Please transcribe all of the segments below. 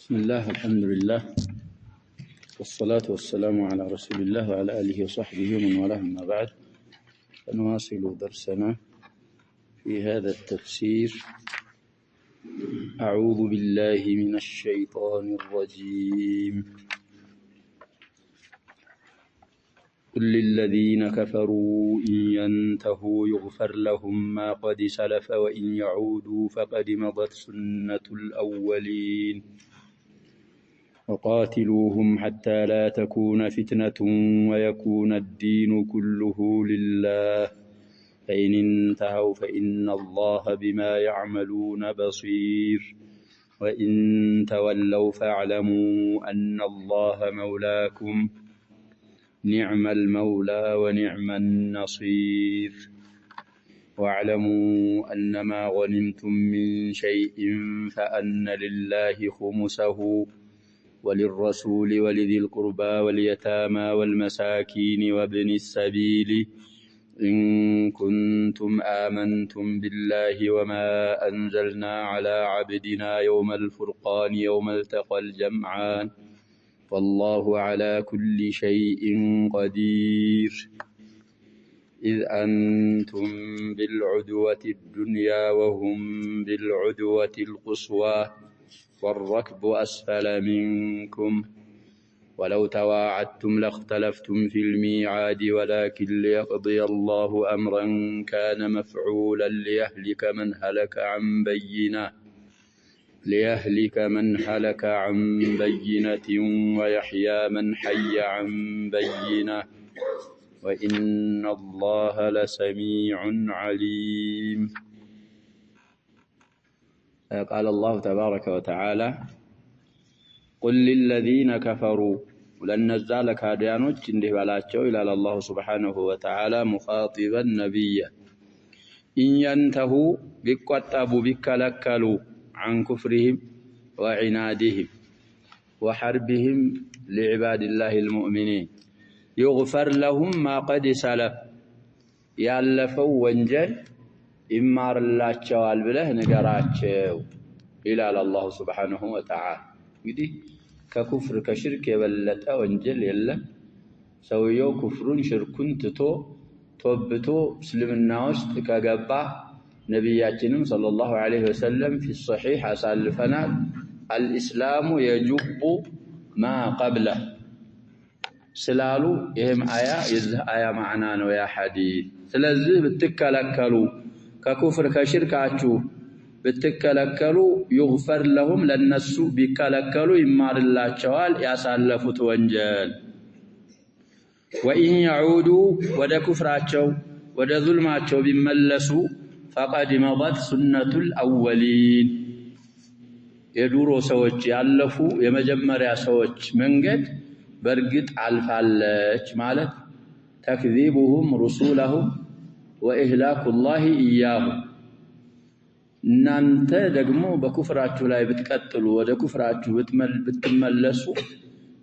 بسم الله الحمد لله والصلاة والسلام على رسول الله وعلى آله وصحبه ومن والاه أما بعد فنواصل درسنا في هذا التفسير. أعوذ بالله من الشيطان الرجيم. قل للذين كفروا إن ينتهوا يغفر لهم ما قد سلف وإن يعودوا فقد مضت سنة الأولين وقاتلوهم حتى لا تكون فتنة ويكون الدين كله لله فإن انتهوا فإن الله بما يعملون بصير وإن تولوا فاعلموا أن الله مولاكم نعم المولى ونعم النصير واعلموا أنما غنمتم من شيء فأن لله خمسه وللرسول ولذي القربى واليتامى والمساكين وابن السبيل إن كنتم آمنتم بالله وما أنزلنا على عبدنا يوم الفرقان يوم التقى الجمعان والله على كل شيء قدير إذ أنتم بالعدوة الدنيا وهم بالعدوة القصوى والركب أسفل منكم ولو تواعدتم لاختلفتم في الميعاد ولكن ليقضي الله أمرا كان مفعولا ليهلك من هلك عن بينة ويحيى من حي عن بينة وإن الله لسميع عليم. قال الله تبارك وتعالى قل للذين كفروا ولن نزال كاديانوች እንዲህ ባላቸው ይላል الله سبحانه وتعالى مخاطبا نبيا إن ينتهوا بيقطعوا بيكلكلوا عن كفرهم وعنادهم وحربهم لعباد الله المؤمنين يغفر لهم ما قد سلف ያለፈው ወንጀል ይማርላቸዋል ብለህ ንገራቸው ይላል الله سبحانه وتعالى። እንግዲህ ከኩፍር ከሽርክ የበለጠ ወንጀል የለም። ሰውየው ኩፍሩን ሽርኩን ትቶ ተወብቶ እስልምና ውስጥ ከገባ ነብያችንም ሰለላሁ ዐለይሂ ወሰለም في الصحيح አሳልፈናል الاسلام يجب ما قبله ስላሉ ይሄም አያ የዚህ አያ ማዕና ነው ያ ሐዲስ። ስለዚህ ብትከለከሉ ከኩፍር ከሽርካችሁ ብትከለከሉ يغفر لهم ለነሱ ቢከለከሉ ይማርላቸዋል ያሳለፉት ወንጀል። وإن يعودوا ወደ ኩፍራቸው ወደ ዙልማቸው ቢመለሱ فقد مضت سنة الأولين የዱሮ ሰዎች ያለፉ የመጀመሪያ ሰዎች መንገድ በርግጥ አልፋለች ማለት ተክዚቡሁም رسولهم وإهلاك الله إياهم። እናንተ ደግሞ በኩፍራችሁ ላይ ብትቀጥሉ ወደ ኩፍራችሁ ብትመለሱ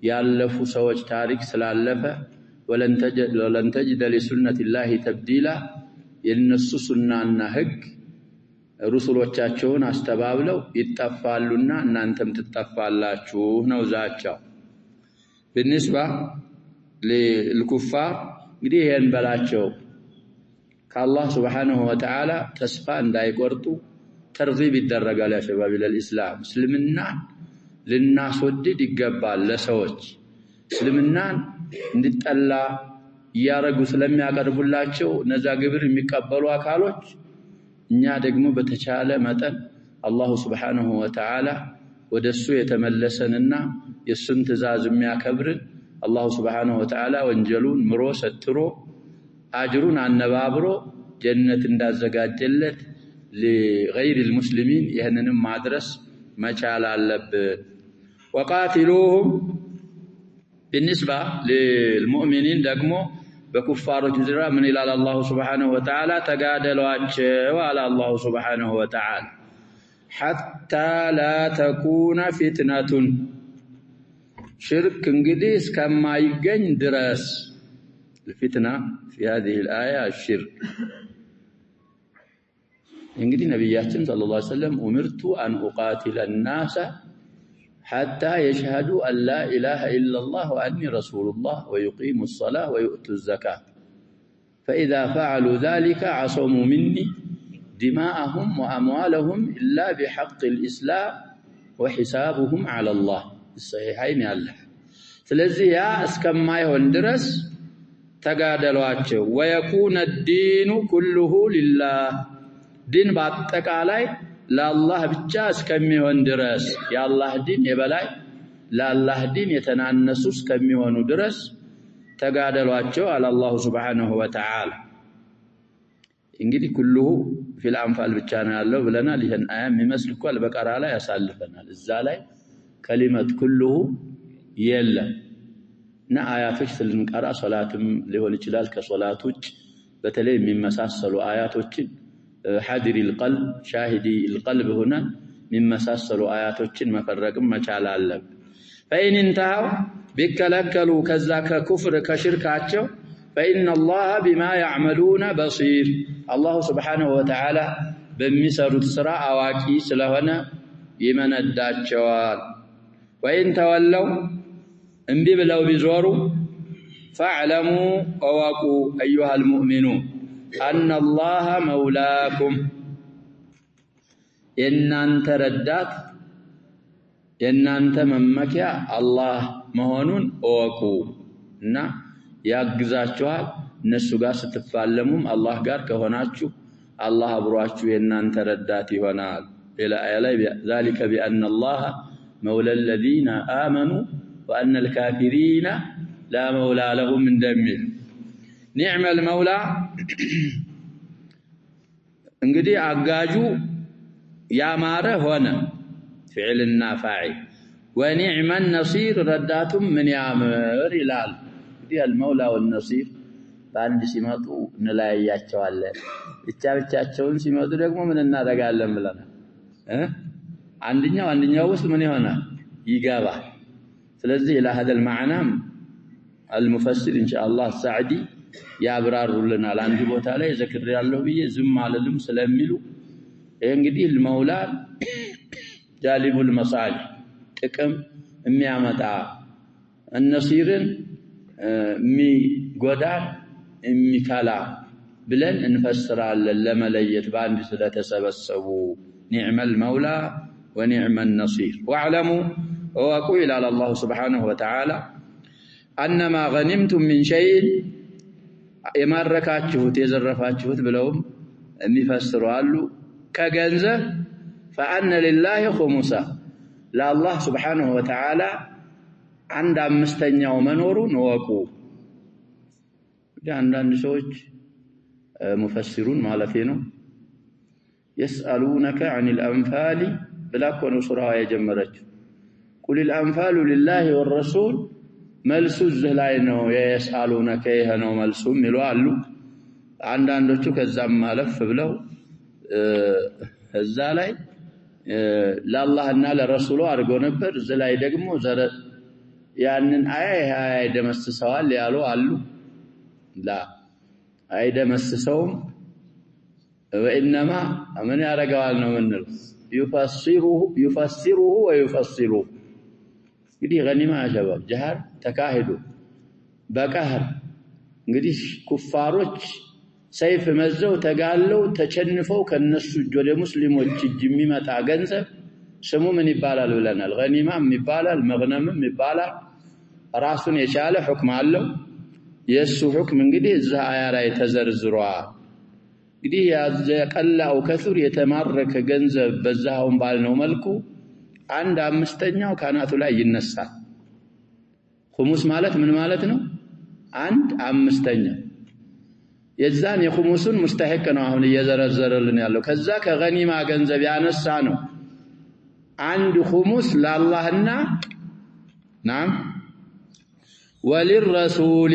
ያለፉ ሰዎች ታሪክ ስላለፈ ወለን ተጅደ ለሱነቲ الله تبديلا የነሱ ሱናና ህግ ሩሱሎቻቸውን አስተባብለው ይጣፋሉና እናንተም ትጣፋላችሁ ነው ዛቻው። بالنسبه للكفار እንግዲህ ይሄን በላቸው ከአላህ Subhanahu Wa Ta'ala ተስፋ እንዳይቆርጡ ተርጊብ ይደረጋል ያ ሸባብ ለልእስላም። እስልምና ልናስወድድ ይገባል ለሰዎች እስልምናን እንዲጠላ ያረጉ ስለሚያቀርቡላቸው ነዛ ግብር የሚቀበሉ አካሎች እኛ ደግሞ በተቻለ መጠን አላህ Subhanahu Wa Ta'ala ወደሱ የተመለሰንና የሱን ትእዛዝ የሚያከብርን አላህ Subhanahu Wa Ta'ala ወንጀሉን ምሮ ሰትሮ አጅሩን አነባብሮ ጀነት እንዳዘጋጀለት لغير المسلمين ይሄንንም ማድረስ መቻል አለብን። وقاتلوهم بالنسبة للمؤمنين ደግሞ በኩፋሮች ዙሪያ ምን ይላል አላህ Subhanahu Wa Ta'ala ተጋደሏቸው አለ አላህ Subhanahu Wa Ta'ala حتى لا تكون فتنة ሽርክ እንግዲህ እስከማይገኝ ድረስ الفتنة في هذه الآية الشرك እንግዲህ ነብያችን ሰለላሁ ዐለይሂ ወሰለም ኡምርቱ አን ኡቃቲለ الناس حتى يشهدوا أن لا إله إلا الله وأني رسول الله ويقيموا الصلاة ويؤتوا الزكاة فإذا فعلوا ذلك عصموا مني دماءهم وأموالهم إلا بحق الإسلام وحسابهم على الله الصحيحين الله ስለዚህ ያ እስከማይሆን ድረስ ተጋደሏቸው ويكون الدين كله لله ዲን በአጠቃላይ ለአላህ ብቻ እስከሚሆን ድረስ የአላህ ዲን የበላይ ለአላህ ዲን የተናነሱ እስከሚሆኑ ድረስ ተጋደሏቸው አለ አላህ Subhanahu Wa Ta'ala እንግዲህ كله في الأنفال ብቻ ነው ያለው ብለናል ይሄን አያ የሚመስል እኮ አልበቀራ ላይ ያሳልፈናል እዛ ላይ ከሊመት كله የለም እና አያቶች ስለንቀራ ሶላትም ሊሆን ይችላል ከሶላት ውጭ በተለይ የሚመሳሰሉ አያቶችን حاضر القلب شاهد القلب هنا የሚመሳሰሉ አያቶችን መፈረቅም መቻል አለብ فإن انتهوا ቢከለከሉ ከዛ ከኩፍር ከሽርካቸው فإن الله بما يعملون بصير الله سبحانه وتعالى በሚሰሩት ስራ አዋቂ ስለሆነ ይመነዳቸዋል وإن تولوا እንቢ ብለው ቢዞሩ فاعلموا وواقوا أيها المؤمنون أن الله مولاكم የናንተ ረዳት የናንተ መመኪያ አላህ መሆኑን እወቁ እና ያግዛችኋል እነሱ ጋር ስትፋለሙም አላህ ጋር ከሆናችሁ አላህ አብሯችሁ የናንተ ረዳት ይሆናል ሌላ አያ ላይ ذلك بأن الله مولى الذين آمنوا وأن الكافرين لا مولى لهم እንደሚል نعم المولى እንግዲህ አጋጁ ያማረ ሆነ فعلና فاعل ونعم النصير ረዳቱም ምን ያምር ይላል እንግዲህ المولى والنصير በአንድ ሲመጡ እንላያያቸዋለን ብቻቸውን ሲመጡ ደግሞ ምን እናደርጋለን ብለናል አንደኛው ውስጥ ምን ይሆናል ይገባል ስለዚህ ለهذا المعنى المفسر ان شاء الله السعدي ያብራሩልናል አንድ ቦታ ላይ ዘክር ያለው ብዬ ዝም አለልም ስለሚሉ እንግዲህ المولى جالب المصالح ጥቅም የሚያመጣ النصيرን የሚጎዳ የሚከላ ብለን እንፈስራለን ለመለየት በአንድ ስለተሰበሰቡ نعم المولى ونعم النصير واعلموا وقوا إلى الله سبحانه وتعالى أنما غنمتم من شيء يمركاችሁት የዘረፋችሁት ብለውም የሚፈስሩ አሉ ከገንዘብ فأن لله خمسا لله سبحانه وتعالى عند አምስተኛው መኖሩን ወቁ አንዳንድ ሰዎች ሙፈሲሩን ማለት ነው يسألونك عن الأنفال بلا كون سورة የጀመረች قل الأنفال لله والرسول መልሱ እዚህ ላይ ነው يسألونك ይሄ ነው መልሱ ይላሉ አንዳንዶቹ ከዛም ማለፍ ብለው እዛ ላይ ለአላህና ለረሱሉ አድርጎ ነበር እዚህ ላይ ደግሞ ያንን አያ አይደመስሰዋል ያሉ አሉ لا አይደመስሰውም وإنما من ያረጋዋል ነው ምንል يفسره ويفسره እንግዲህ ገኒማ ሸባብ ጀሃር ተካሂዱ በቀህር እንግዲህ ኩፋሮች ሰይፍ መዘው ተጋለው ተቸንፈው ከነሱ ወደ ሙስሊሞች እጅ የሚመጣ ገንዘብ ስሙ ምን ይባላል ብለናል ገኒማም ይባላል መግነምም ይባላል ራሱን የቻለ ሁክም አለው የሱ ሁክም እንግዲህ እዛ አያ ላይ ተዘርዝሯል እንግዲህ ያቀላው ከሱር የተማረከ ገንዘብ በዛውን ባልነው መልኩ አንድ አምስተኛው ካናቱ ላይ ይነሳል ኹሙስ ማለት ምን ማለት ነው አንድ አምስተኛው የዛን የኹሙሱን ሙስተሂቅ ነው አሁን እየዘረዘረልን ያለው ከዛ ከገኒማ ገንዘብ ያነሳ ነው አንድ ኹሙስ ለአላህና ናም ወልረሱል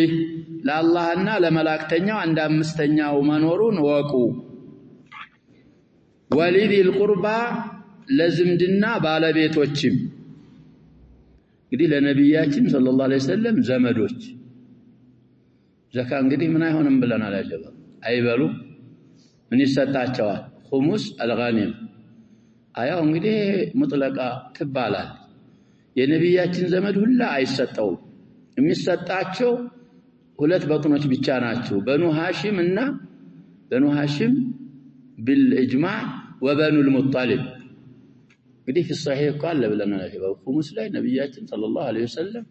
ለአላህና ለመላእክተኛው አንድ አምስተኛው መኖሩን ወቁ ወሊል ቁርባ ለዝምድና ባለቤቶችም እንግዲህ ለነብያችን ሰለላሁ ዐለይሂ ወሰለም ዘመዶች ዘካ እንግዲህ ምን አይሆንም ብለናል ያጀባ አይበሉ ምን ይሰጣቸዋል ኹሙስ አልጋኒም አያው እንግዲህ ሙጥለቃ ትባላል የነብያችን ዘመድ ሁላ አይሰጠው የሚሰጣቸው ሁለት በጥኖች ብቻ ናቸው በኑ ሃሺም እና በኑ ሃሺም بالإجماع وبنو المطلب እንግዲህ في الصحيح قال ለብለናል በኹሙስ ላይ ነብያችን ሰለላሁ ዐለይሂ ወሰለም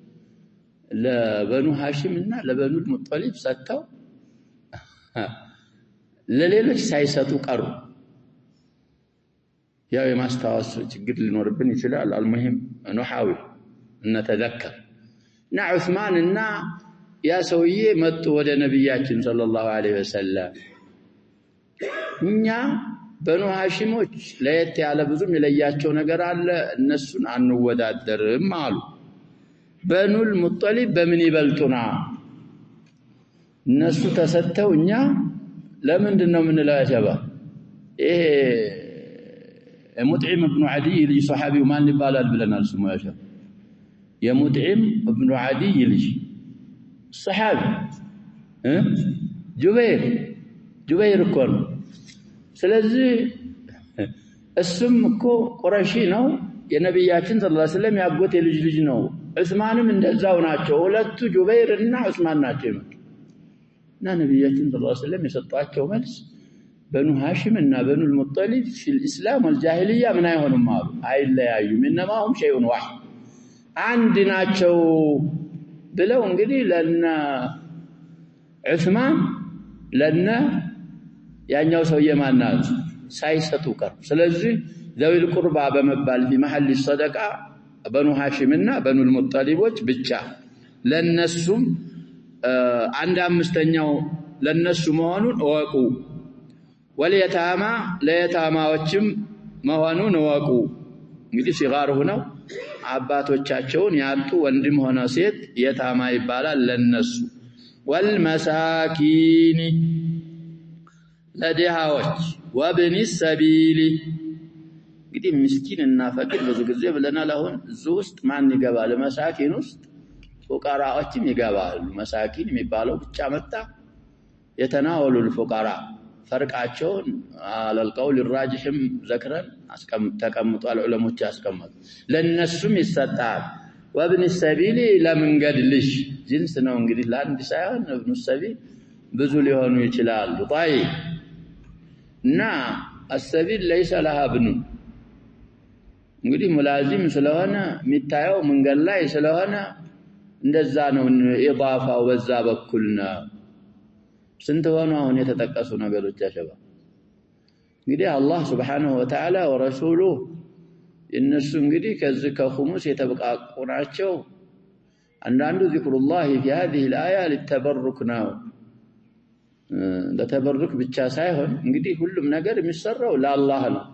ለበኑ ሃሺም እና ለበኑ المطلب ሰጥተው ለሌሎች ሳይሰጡ ቀሩ ያው የማስተዋወስ ችግር ሊኖርብን ይችላል المهم نحاول نتذكر እና ዑስማን እና ያ ሰውዬ መጡ ወደ ነብያችን ሰለላሁ ዐለይሂ ወሰለም እኛ በኑ ሃሺሞች ለየት ያለ ብዙም የለያቸው ነገር አለ እነሱን አንወዳደርም አሉ በኑል ሙጠሊብ በምን ይበልጡና እነሱ ተሰጥተው እኛ ለምንድነው ምንለው ያሸባ ይሄ ሙጥዒም ኢብኑ ዓዲ ልጅ ሱሐቢው ማን ይባላል ብለናል ስሙ ያሸባ የሙጥዒም ኢብኑ ዓዲ ልጅ ሱሐቢ ጁበይር እኮ ነው ስለዚህ እሱም እኮ ቁረሺ ነው የነብያችን ሰለላሁ ዐለይሂ ወሰለም ያጎት ልጅ ነው ዑስማንም እንደዛው ናቸው ሁለቱ ጁበይር እና ዑስማን ናቸው እና ነብያችን ሰለላሁ ዐለይሂ ወሰለም የሰጧቸው መልስ በኑ ሃሺም እና በኑ المطلب في الاسلام والجاهليه ምን አይሆንም አሉ አይለያዩም انما شيء واحد አንድ ናቸው ብለው እንግዲህ ለና ዑስማን ለና ያኛው ሰውዬ ማናት ሳይሰጡ ቀር ስለዚህ ዘዊል ቁርባ በመባል በመሐል ሰደቃ በኑ ሃሺምና በኑ المطلبዎች ብቻ ለነሱም አንድ አምስተኛው ለነሱ መሆኑን ወቁ ወለየታማ ለየታማዎችም መሆኑን ወቁ እንግዲህ ሲጋር ሆነው አባቶቻቸውን ያጡ ወንድም ሆነ ሴት የታማ ይባላል ለነሱ ወልመሳኪኒ ለድሃዎች ወብኒ ሰቢሊ እንግዲህ ምስኪን እና ፈቂር ብዙ ጊዜ ብለናል አሁን እዚህ ውስጥ ማን ይገባል መሳኪን ውስጥ ፉቃራዎችም ይገባሉ መሳኪን የሚባለው ብቻ መጣ የተናወሉ الفقراء ፈርቃቸውን አለልቀው الراجحም ዘክረን ተቀምጧል ዑለሞች ያስቀምጡ ለነሱም ይሰጣል ወብኒ ሰቢሊ ለመንገድ ልጅ ጅንስ ነው እንግዲህ ለአንድ ሳይሆን ወብኒ ሰቢል ብዙ ሊሆኑ ይችላሉ طيب እና السبيل ليس لها ابن እንግዲህ ሙላዚም ስለሆነ የሚታየው መንገድ ላይ ስለሆነ እንደዛ ነው ኢዳፋው በዛ በኩል ነው ስንት ሆነ አሁን የተጠቀሱ ነገሮች ያሸባ እንግዲህ አላህ Subhanahu Wa Ta'ala ወረሱሉ እነሱ እንግዲህ ከዚህ ከኹሙስ የተበቃቁ ናቸው አንዳንዱ ዚክሩላህ في هذه الآية للتبرك ነው ለተበሩክ ብቻ ሳይሆን እንግዲህ ሁሉም ነገር የሚሰራው ለአላህ ነው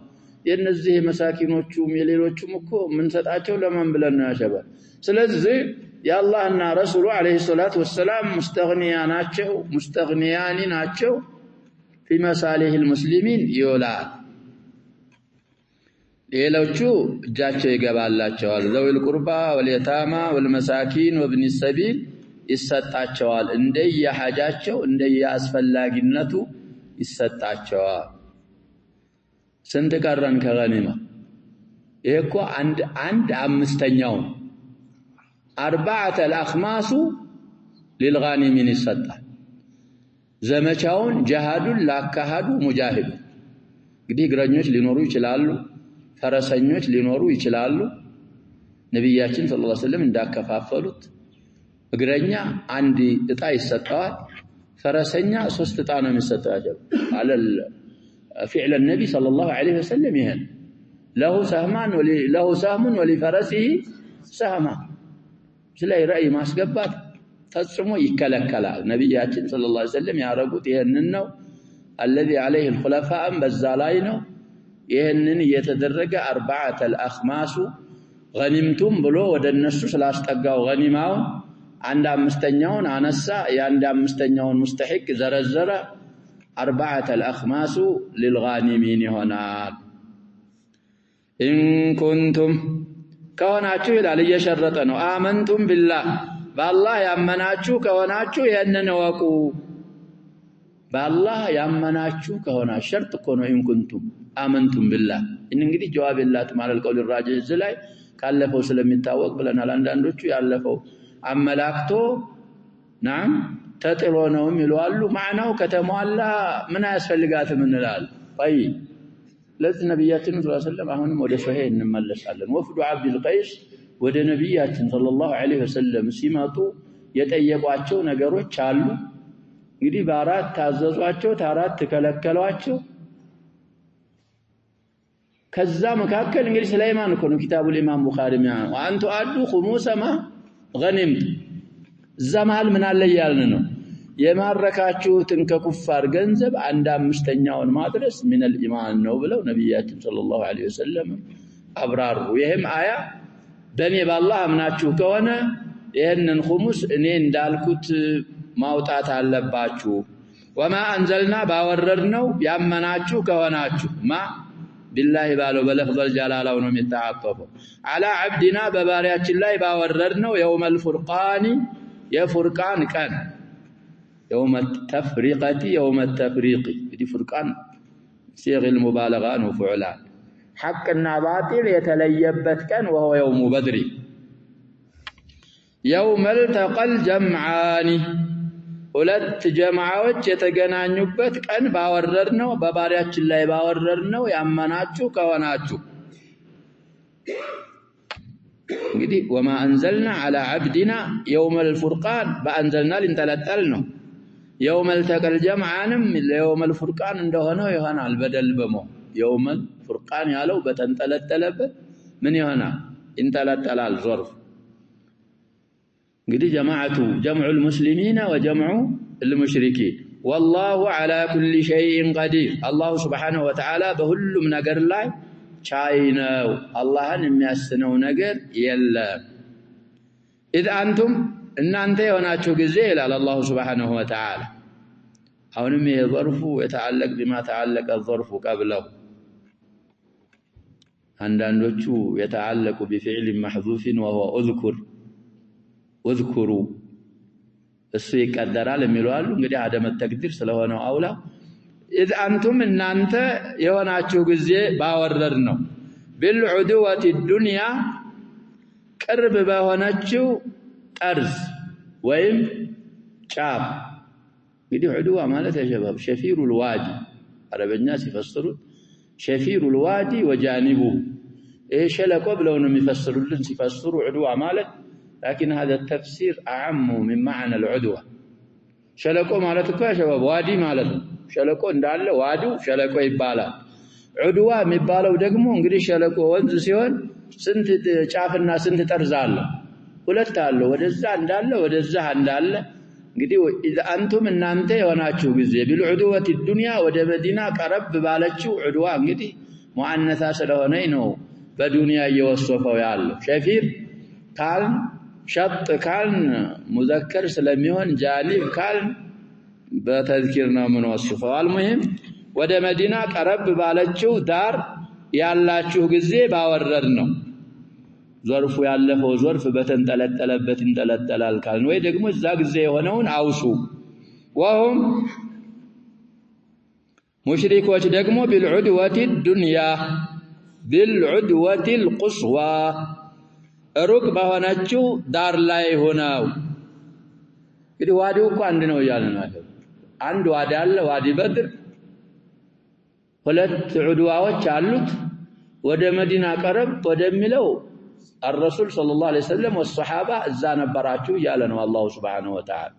የነዚህ መሳኪኖቹም የሌሎቹም እኮ ምን ሰጣቸው ለማን ብለን ነው ያሸባ ስለዚህ የአላህና ረሱሉ አለይሂ ሰላቱ ወሰለም ሙስተግኒያኒ ናቸው في مصالح المسلمين ይውላል ሌሎቹ እጃቸው ይገባላቸዋል ዘዊል ቁርባ ወልየታማ ወልመሳኪን ወብኒ ሰቢል ይሰጣቸዋል እንደየሐጃቸው እንደየአስፈላጊነቱ ይሰጣቸዋል ስንት ቀረን ከገኒማ ይሄኮ አንድ አምስተኛው አርባዓተ الأخماس للغانمين ይሰጣል ዘመቻውን ጂሃዱን ላካሃዱ ሙጃሂድ እንግዲህ እግረኞች ሊኖሩ ይችላሉ ፈረሰኞች ሊኖሩ ይችላሉ ነብያችን ሰለላሁ ዐለይሂ ወሰለም እንዳከፋፈሉት እግረኛ አንድ እጣ ይሰጣዋል ፈረሰኛ 3 እጣ ነው የሚሰጣቸው አለል فعل النبي صلى الله عليه وسلم ይሄን له سهم ولفرسه سهما ስለይ ራእይ ማስገባት ፈጽሞ ይከለከላል ነብያችን ሰለላሁ ዐለይሂ ወሰለም ያረጉት ይሄንን ነው الذي عليه الخلفاء በዛ ላይ ነው ይሄንን እየተደረገ አርባዓተ الأخماس غنيمتم ብሎ ወደ እነሱ ስላስጠጋው غنيማው አንድ አምስተኛውን አነሳ የአንድ አምስተኛውን ሙስተሂቅ ዘረዘረ አርባዓተ الأخماس للغانمين ይሆናል إن كنتم ከሆናችሁ ይላል እየሸረጠ ነው አመንቱም ቢላህ በአላህ ያመናችሁ ከሆናችሁ ይሄንን ወቁ በአላህ ያመናችሁ ከሆነ ሸርጥ እኮ ነው ኢን ኩንቱም አመንቱም ቢላህ እንግዲህ ጀዋብ ይላት ማለት ቀውል ራጅህ ላይ ካለፈው ስለሚታወቅ ብለናል። አንዳንዶቹ ያለፈው አመላክቶ ናም ተጥሎ ነው የሚሉአሉ። ማዕናው ከተሟላ ምን ያስፈልጋትም እንላለን። طيب ለዚህ ነብያችን ሰለላሁ ዐለይሂ ወሰለም አሁንም ወደ ሶሂህ እንመለሳለን። ወፍዱ አብዱል ቀይስ ወደ ነብያችን ሰለላሁ ዐለይሂ ወሰለም ሲመጡ የጠየቋቸው ነገሮች አሉ። እንግዲህ በአራት ታዘዟቸው፣ አራት ከለከሏቸው። ከዛ መካከል እንግዲህ ሱለይማን እኮ ነው ኪታቡል ኢማም ቡኻሪ የሚያነው አንቱ አዱ ኹሙሰ ማ ገኒምት ዘማል ምን አለ ያልን ነው የማረካችሁትን ከኩፋር ገንዘብ 1/5ኛውን ማድረስ ሚነል ኢማን ነው ብለው ነብያችን ሰለላሁ ዐለይሂ ወሰለም አብራሩ። ይሄም አያ በኔ በአላህ አምናችሁ ከሆነ ይሄንን ኹሙስ እኔ እንዳልኩት ማውጣት አለባችሁ። ወማ አንዘልና ባወረድነው ያመናችሁ ከሆናችሁ ማ ቢላሂ ባለው በለፍዘል ጀላላው ነው የሚተዓጠፈው አላ አብዲና በባሪያችን ላይ ባወረድነው የውመል ፉርቃኒ የፉርቃን ቀን የውመ ተፍሪቀቲ የውመ ተፍሪቂ እንግዲህ ፉርቃን ሲገል ሙባለጋ ነው ፍዑላን ሐቅና ባጢል የተለየበት ቀን ወሆ የውሙ በድሪ የውመል ተቀል ጀምዓኒ ሁለት ጀማዓዎች የተገናኙበት ቀን ባወረድነው በባሪያችን ላይ ባወረድነው ያመናችሁ ከሆናችሁ እንግዲህ ወማ አንዘልና على عبدنا يوم الفرقان በአንዘልና ሊንጠለጠል ነው። የውመል ተቀል ጀምዓንም ለየውመል ፉርቃን እንደሆነው ይሆናል። በደል በሞ የውመል ፉርቃን ያለው በተንጠለጠለበት ምን ይሆናል? ይንጠለጠላል ዞርፍ እንግዲህ ጀማዓቱ ጀምዑል ሙስሊሚና ወጀምዑ المشركين والله على كل شيء قدير الله سبحانه وتعالى በሁሉም ነገር ላይ ቻይ ነው። አላህን የሚያስነው ነገር የለም። إذ أنتم እናንተ የሆናችሁ ጊዜ ይላል አላህ سبحانه وتعالى አሁንም ይሄ ظرف يتعلق بما تعلق الظرف قبله አንዳንዶቹ يتعلق بفعل محذوف وهو اذكروا እሱ ይቀደራል የሚሉ አሉ። እንግዲህ አደመ ተቅዲር ስለሆነው አውላ إذ أنتم እናንተ የሆናችሁ ጊዜ ባወረድ ነው بالعدوة الدنيا ቅርብ በሆነችው ጠርዝ ወይም ጫፍ እንግዲህ ዑድዋ ማለት የሸባብ ሸፊሩል ዋዲ አረበኛ ሲፈስሩት ሸፊሩል ዋዲ ወጃኒቡ ይሄ ሸለቆ ብለው ነው የሚፈስሩልን ሲፈስሩ ዑድዋ ማለት لكن هذا التفسير أعم من معنى العدوة شلقو مالتكو يا شباب وادي مالتو شلقو እንዳለ ዋዲው ሸለቆ ይባላል። ዑድዋ የሚባለው ደግሞ እንግዲህ ሸለቆ ወንዝ ሲሆን ስንት ጫፍና ስንት ጠርዝ አለ? ሁለት አለ። ወደዛ እንዳለ ወደዛ እንዳለ እንግዲህ إذا أنتم እናንተ የሆናችሁ ጊዜ بالعدوة الدنيا ወደ መዲና ቀረብ ባለችው ዑድዋ እንግዲህ ሙአነሳ ስለሆነ ነው በዱንያ እየወሰፈው ያለው ሸፊር ካል ሸጥ ካልን ሙዘከር ስለሚሆን ጃኒብ ካልን በተዝኪር ነው የምንወስፈው። አልሙሂም ወደ መዲና ቀረብ ባለችው ዳር ያላችሁ ጊዜ ባወረድ ነው ዞርፉ ያለፈው ዞርፍ በተንጠለጠለበት እንጠለጠላል ካልን ወይ ደግሞ እዛ ጊዜ የሆነውን አውሱ። ወሁም ሙሽሪኮች ደግሞ بالعدوة الدنيا بالعدوة القصوى ሩቅ በሆነችው ዳር ላይ ሆነው እንግዲህ ዋዲው እኮ አንድ ነው እያለ ነው አይደል? አንድ ዋዲ አለ ዋዲ በድር ሁለት ዑድዋዎች አሉት። ወደ መዲና ቀረብ ወደሚለው الرسول صلى الله عليه وسلم والصحابه እዛ ነበራችሁ እያለ ነው አላህ Subhanahu Wa Ta'ala።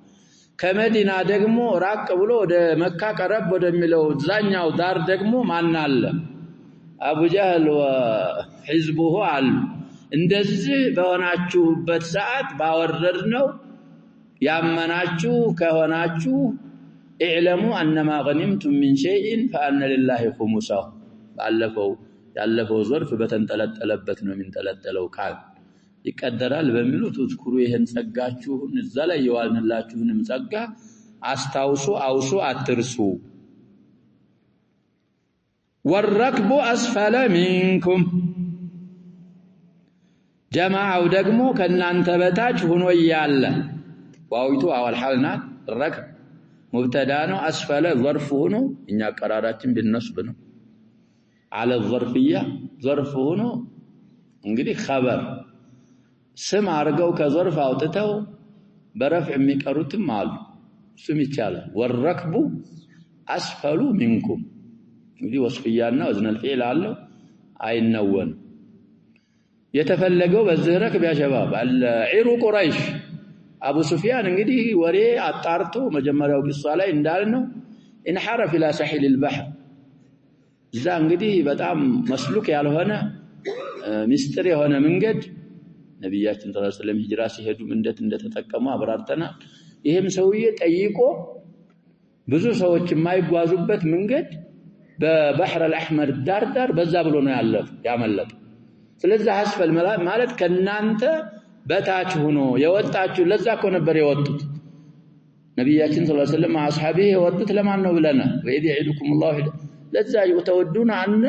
ከመዲና ደግሞ ራቅ ብሎ ወደ መካ ቀረብ ወደሚለው ዛኛው ዳር ደግሞ ማን አለ? አቡ ጀህል ወህዝቡሁ አሉ። እንደዚህ በሆናችሁበት ሰዓት ባወረድነው ያመናችሁ ከሆናችሁ اعلموا انما غنمتم من شيء فان لله خمسه ያለፈው ዞርፍ በተንጠለጠለበት ነው የሚንጠለጠለው ቃል ይቀደራል በሚሉት ትዝኩሩ ይሄን ጸጋችሁን እዛ ላይ የዋልንላችሁንም ጸጋ አስታውሱ አውሱ አትርሱ። والركب اسفل منكم ጀማዓው ደግሞ ከናንተ በታች ሆኖ ያለ ዋዊቱ አወል ሐልና ረክ ሙብተዳ ነው አስፈለ ظرف ሆኖ እኛ ቀራራችን ቢነስብ ነው على الظرفيه ظرف ሆኖ እንግዲህ خبر ስም አርገው ከዘርፍ አውጥተው በረፍ የሚቀሩትም አሉ ስም ይቻላል ወረክቡ አስፈሉ منكم እንግዲህ ወስፍያና ወዝን الفعل አለው አይነወን የተፈለገው በዚህ ረክብ ያ ሸባብ አልዒሩ ቁረይሽ አቡ ሱፊያን እንግዲህ ወሬ አጣርቶ መጀመሪያው ቂሷ ላይ እንዳልነው انحرف الى ساحل البحر እዛ እንግዲህ በጣም መስሉክ ያልሆነ ሚስጥር የሆነ መንገድ ነብያችን ሰለላሁ ዐለይሂ ወሰለም ሂጅራ ሲሄዱ እንደተጠቀሙ አብራርተና ይሄም ሰውዬ ጠይቆ ብዙ ሰዎች የማይጓዙበት መንገድ በባህር አልአህመር ዳር በዛ ብሎ ነው ያመለጠ ስለዚህ አስፈል ማለት ከናንተ በታች ሆኖ የወጣችሁ ለዛ እኮ ነበር የወጡት ነብያችን ሰለላሁ ዐለይሂ ወሰለም አስሐቢ የወጡት ለማን ነው ብለና ወይዲ ይዒዱኩም الله ለዛ ይተወዱና አነ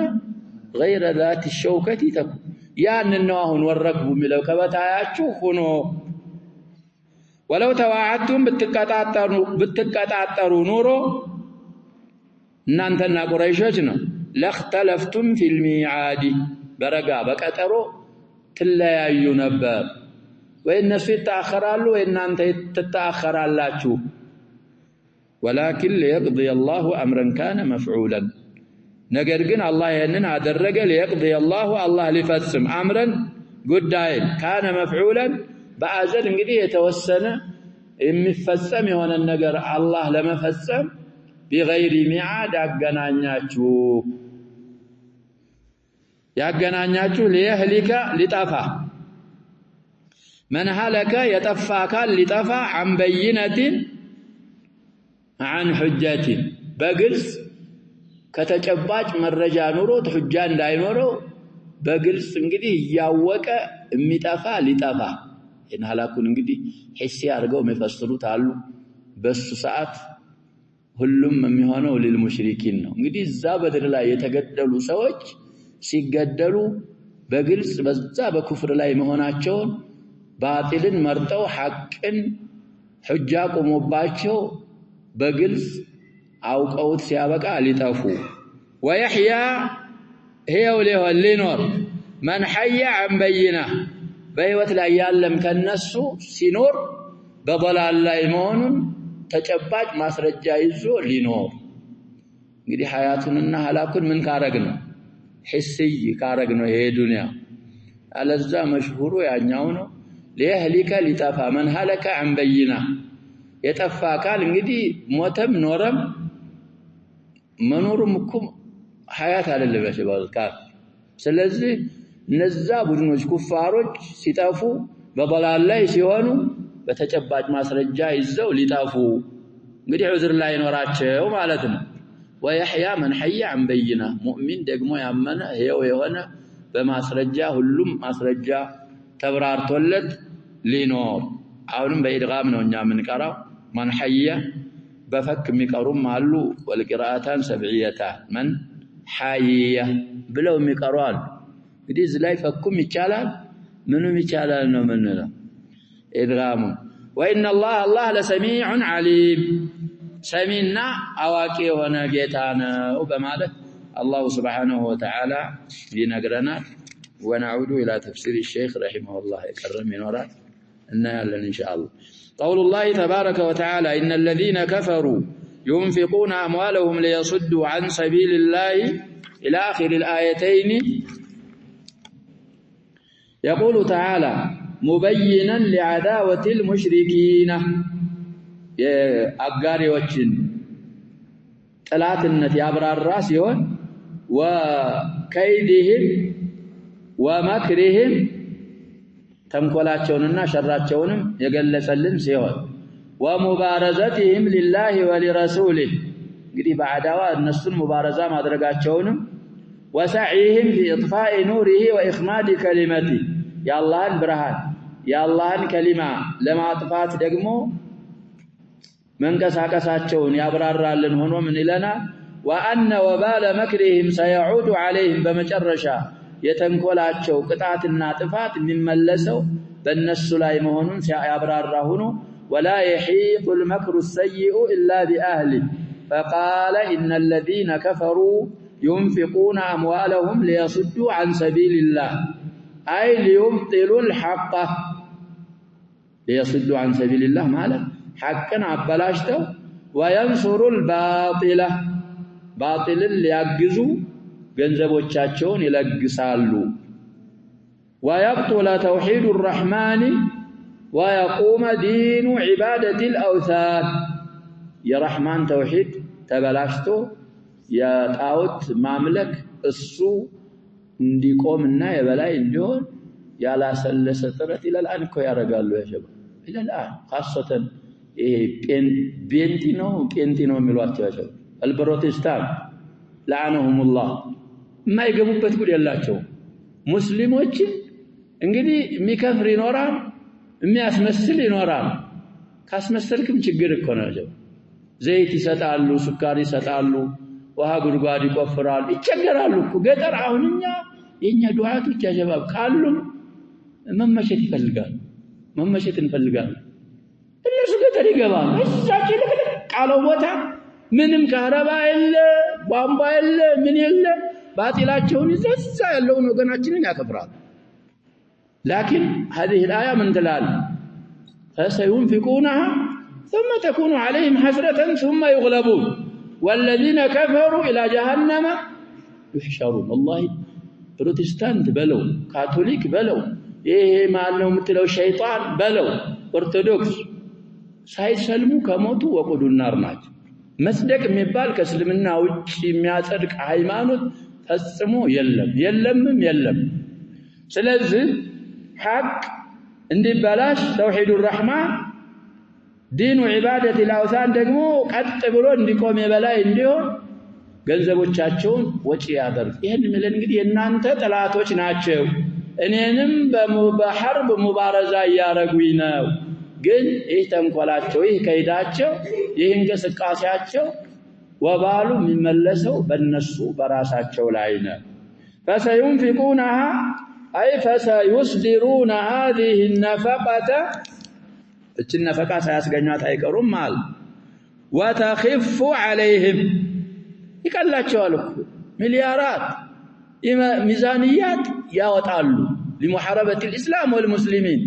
غير ذات الشوكة تكون ያን ነው አሁን ወረክቡ የሚለው ከበታያችሁ ሆኖ ወለው ተዋዓቱም ብትቀጣጠሩ ኑሮ እናንተና ቁረይሾች ነው ለختلفتم في الميعاد በረጋ በቀጠሮ ትለያዩ ነበር ወይ እነሱ ይተአخራሉ ወይ እናንተ ትተአخራላችሁ ولكن ليقضي الله امرا كان مفعولا ነገር ግን አላህ ይሄንን አደረገ ليقضي الله ሊፈጽም አምረን ጉዳይን كان مفعولا በአዘል እንግዲህ የተወሰነ የሚፈጸም የሆነ ነገር አላህ ለመፈጸም بغير ميعاد ያገናኛችሁ ليهلك ሊጠፋ من هلك يطفى አካል ሊጠፋ عن بينة عن حجة በግልጽ ከተጨባጭ መረጃ ኑሮት ሁጃ እንዳይኖረው በግልጽ እንግዲህ ያወቀ የሚጠፋ ሊጠፋ እንሃላኩን እንግዲህ ሂሲ አድርገው መፈስሩት አሉ በሱ ሰዓት ሁሉም የሚሆነው ለልሙሽሪኪን ነው እንግዲህ እዛ በድር ላይ የተገደሉ ሰዎች ሲገደሉ በግልጽ በዛ በኩፍር ላይ መሆናቸውን ባጢልን መርጠው ሐቅን ሁጃ ቆሞባቸው በግልጽ አውቀውት ሲያበቃ ሊጠፉ ويحيى هيو ሊኖር من حي عن بينه በህይወት ላይ ያለም ከነሱ ሲኖር በበላል ላይ መሆኑን ተጨባጭ ማስረጃ ይዞ ሊኖር እንግዲህ ሐያቱንና ሐላኩን ምን ካረግ ነው ሂስይ ካረግ ነው ይሄ ዱንያ አለዛ መሽሁሩ ያኛው ነው ለህሊከ ሊጠፋ من هلك عن بينه የጠፋ አካል እንግዲህ ሞተም ኖረም መኖሩም እኮ ሐያት አይደለም ያሽባልካል ስለዚህ እነዛ ቡድኖች ኩፋሮች ሲጠፉ በበላል ላይ ሲሆኑ በተጨባጭ ማስረጃ ይዘው ሊጠፉ እንግዲህ ዑዝር ላይ ኖራቸው ማለት ነው ويحيى من حي عن بينه ሙእሚን ደግሞ ያመነ ይሄው የሆነ በማስረጃ ሁሉም ማስረጃ ተብራርቶለት ሊኖር አሁንም በኢድጋም ነው እኛ የምንቀራው من حي በፈክ የሚቀሩም አሉ ወልቂራአታን ሰብዕየታን من حي ብለው የሚቀሩ አሉ እንግዲህ እዚህ ላይ ፈኩም ይቻላል ምንም ይቻላል ነው ምንለው ኢድጋሙ وان الله لسميع عليم ሰሚና አዋቂ የሆነ ጌታ ነው በማለት አላህ Subhanahu Wa Ta'ala ይነግረናል ونعود الى تفسير الشيخ رحمه الله يكرم ينورات ان يالن ان شاء الله قول الله تبارك وتعالى ان الذين كفروا ينفقون اموالهم ليصدوا عن سبيل الله الى اخر الايتين يقول تعالى مبينا لعداوة المشركين አጋሪዎችን ጥላትነት ያብራራ ሲሆን ወከይድህም ወመክሪህም ተንኮላቸውንና ሸራቸውንም የገለጸልን ሲሆን ወሙባረዘቲህም ሊላሂ ወሊረሱሊህ እንግዲህ በአዳዋ እነሱን ሙባረዛ ማድረጋቸውንም ወሰዒህም ቢኢጥፋኢ ኑሪሂ ወኢኽማድ ከሊመቲ የአላህን ብርሃን የአላህን ከሊማ ለማጥፋት ደግሞ መንቀሳቀሳቸውን ያብራራልን ሆኖ ምን ይለናል وأن وبال مكرهم سيعود عليهم በመጨረሻ የተንኮላቸው ቅጣትና ጥፋት የሚመለሰው በእነሱ ላይ መሆኑን ሲያብራራ ሆኖ ولا يحيق المكر السيء إلا بأهله فقال إن الذين كفروا ينفقون أموالهم ليصدوا عن سبيل الله أي ليبطلوا الحق ليصدوا عن سبيل الله مالا حقا عبلاشتو وينصروا الباطل باطل ليعجزوا ገንዘቦቻቸውን ይለግሳሉ ويبطل توحيد الرحمن ويقوم دين عبادة الأوثان يا رحمن توحيد تبلاشتو يا طاوت مملك السو እንዲቆምና የበላይ እንዲሆን ያላሰለሰ ጥረት الى الان እኮ ያረጋሉ ያ ሸባ الى الان خاصة ይሄ ጴንጤ ነው የሚሏቸው ያ ሸባ البروتستانت لعنهم الله የማይገቡበት ጉድ ያላቸው ሙስሊሞች እንግዲህ የሚከፍር ይኖራል የሚያስመስል ይኖራል ካስመሰልክም ችግር እኮ ነው ዘይት ይሰጣሉ ሱካር ይሰጣሉ ውሃ ጉድጓድ ይቆፍራሉ ይቸገራሉ እኮ ገጠር አሁንኛ የኛ ዱዓቶች ያጀባብ ካሉ መመሸት ይፈልጋል መመሸት እንፈልጋለን እነሱ ገጠር ይገባሉ እዛች ቃለው ቦታ ምንም ካረባ የለ ቧንቧ የለ ምን የለ باطلاቸውን ይዘዛ ያለውን ወገናችንን ያከብራሉ لكن هذه الآية من دلال فسينفقونها ثم تكون عليهم حسرة ثم يغلبون والذين كفروا إلى جهنم يحشرون والله بروتستانت بلو كاثوليك بلو إيه ما أنهم مثلوا الشيطان بلو أرثوذكس سيسلموا كموتوا وقودوا النار ناج مسدك ميبال كسلمنا وجي مياصدق ሃይማኖት ፈጽሞ የለም ስለዚህ حق እንዲበላሽ توحيد الرحمن دين عبادة الأوثان ደግሞ ቀጥ ብሎ እንዲቆም የበላይ እንዲሆን ገንዘቦቻቸውን ወጪ ያደርግ ይሄን ምለን እንግዲህ እናንተ ጠላቶች ናቸው እኔንም በሐርብ ሙባረዛ ያረጉኝ ነው ግን ይህ ተንኮላቸው ይህ ከይዳቸው ይህ እንቅስቃሴያቸው ወባሉ የሚመለሰው በእነሱ በራሳቸው ላይ ነው فسينفقونها أي فسيصدرون هذه النفقة النفقة سيسقنات أيكرون مال وتخف عليهم يقال لك مليارات ميزانيات يوطالو لمحاربة الإسلام والمسلمين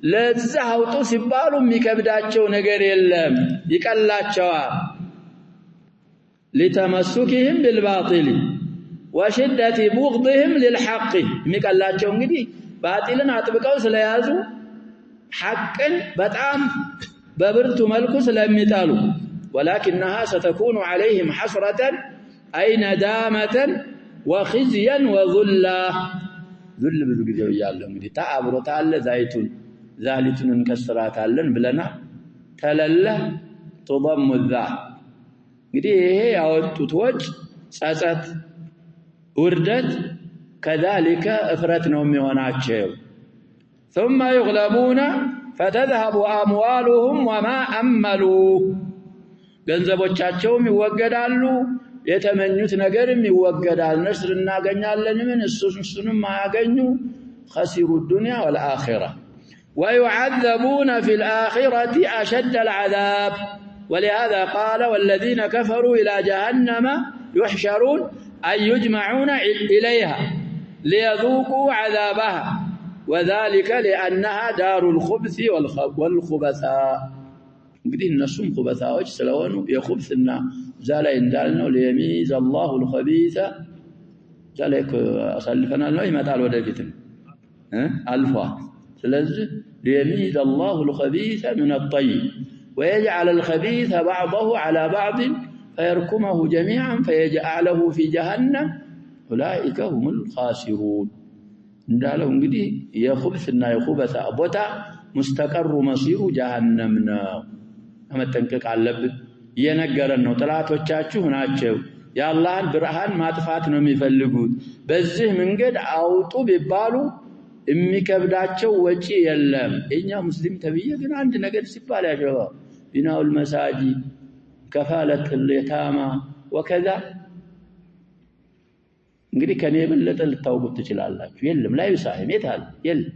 لتزهوتو سبالو ميكبداچو ነገር የለም ይቀላቸዋል لتمسكهم بالباطل وشدة بغضهم للحق ميقلاچو እንግዲህ باطልን አጥብቀው ስለያዙ حقን በጣም በብርቱ መልኩ ስለሚጣሉ ولكنها ستكون عليهم حسرة أي ندامة وخزيا وذلا ذل ብዙ ጊዜው ያለው እንግዲህ ታብሮታል ዛሊቱን እንከስራታለን ብለና ተለለ ተضم الذا እንግዲህ ይሄ ያወጡት ወጭ ጸጸት ውርደት كذلك እፍረት ነው የሚሆናቸው ثم يغلبون فتذهب أموالهم وما أملوا ገንዘቦቻቸውም ይወገዳሉ የተመኙት ነገርም ይወገዳል ነስር እናገኛለን ምን እሱንም ማያገኙ خسروا الدنيا والآخرة ويعذبون في الآخرة أشد العذاب ولهذا قال والذين كفروا إلى جهنم يحشرون أي يجمعون إليها ليذوقوا عذابها وذلك لأنها دار الخبث والخبثاء እንግዲህ እነሱም ኹበታዎች ስለሆኑ የኹብስና ዛላይ እንዳልነው ለሚዝ الله الخبيث ዛላይ አሳልፈናል ነው ይመጣል ወደፊትም አልፋ ስለዚህ ለሚዝ الله الخبيث من الطيب ويجعل الخبيث بعضه على بعض فيركمه جميعا فيجعله في جهنم اولئك هم الخاسرون እንዳለው እንግዲህ የኹብስና የኹበታ ቦታ مستقر مصير جهنم ነው መጠንቀቅ አለብን የነገረን ነው ጥላቶቻችሁ ናቸው የአላህን ብርሃን ማጥፋት ነው የሚፈልጉት በዚህ መንገድ አውጡ ቢባሉ የሚከብዳቸው ወጪ የለም እኛ ሙስሊም ተብዬ ግን አንድ ነገር ሲባል ያጀባ ቢናውል መሳጂድ ከፋለት اليتامى وكذا እንግዲህ ከኔ የበለጠ ልታውቁት ትችላላችሁ የለም ላይ ሳይም የታል የለም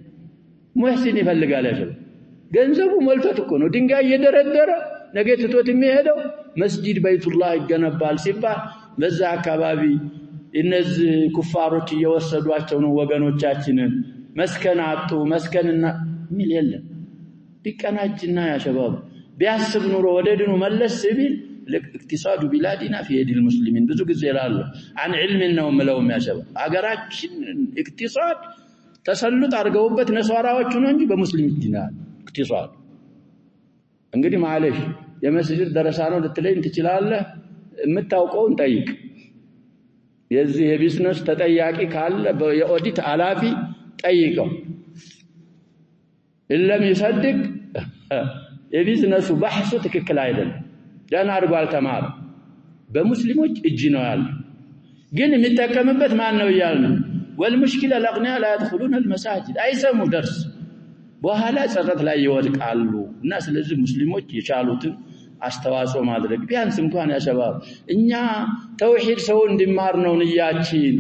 ሙህሲን ይፈልጋል ያጀባ ገንዘቡ ሞልቶት እኮ ነው ድንጋይ እየደረደረ ነገ ትቶት የሚሄደው መስጂድ በይቱላህ ይገነባል ሲባል በዛ አካባቢ እነዚህ ኩፋሮች እየወሰዷቸው ነው ወገኖቻችንን መስከን አጡ መስከንና ሚል የለም ቢቀናጅና ያ ሸባብ ቢያስብ ኑሮ ወደ ድኑ መለስ ቢል اقتصاد بلادنا في يد المسلمين ብዙ ጊዜ ይላሉ عن علم ነው ምለው የሚያሸባ አገራችን اقتصاد ተሰልጥ አድርገውበት ነሷራዎቹ ነው እንጂ በሙስሊም ዲናል اقتصاد እንግዲህ ማለሽ የመስጂድ ደረሳ ነው ልትለኝ ትችላለህ የምታውቀውን ጠይቅ የዚህ የቢዝነስ ተጠያቂ ካለ የኦዲት አላፊ ጠይቀው ኢለም ይሰድቅ የቢዝነሱ በحث ትክክል አይደለም ዳና አድርጎ አልተማረ በሙስሊሞች እጅ ነው ያለው ግን የሚጠቀምበት ማን ነው ይያልን والمشكله الاغنياء لا يدخلون المساجد አይሰሙ ደርስ በኋላ ጸጸት ላይ ይወድቃሉ እና ስለዚህ ሙስሊሞች የቻሉትን አስተዋጽኦ ማድረግ ቢያንስ እንኳን ያሸባብ እኛ ተውሂድ ሰው እንዲማር ነው ንያችን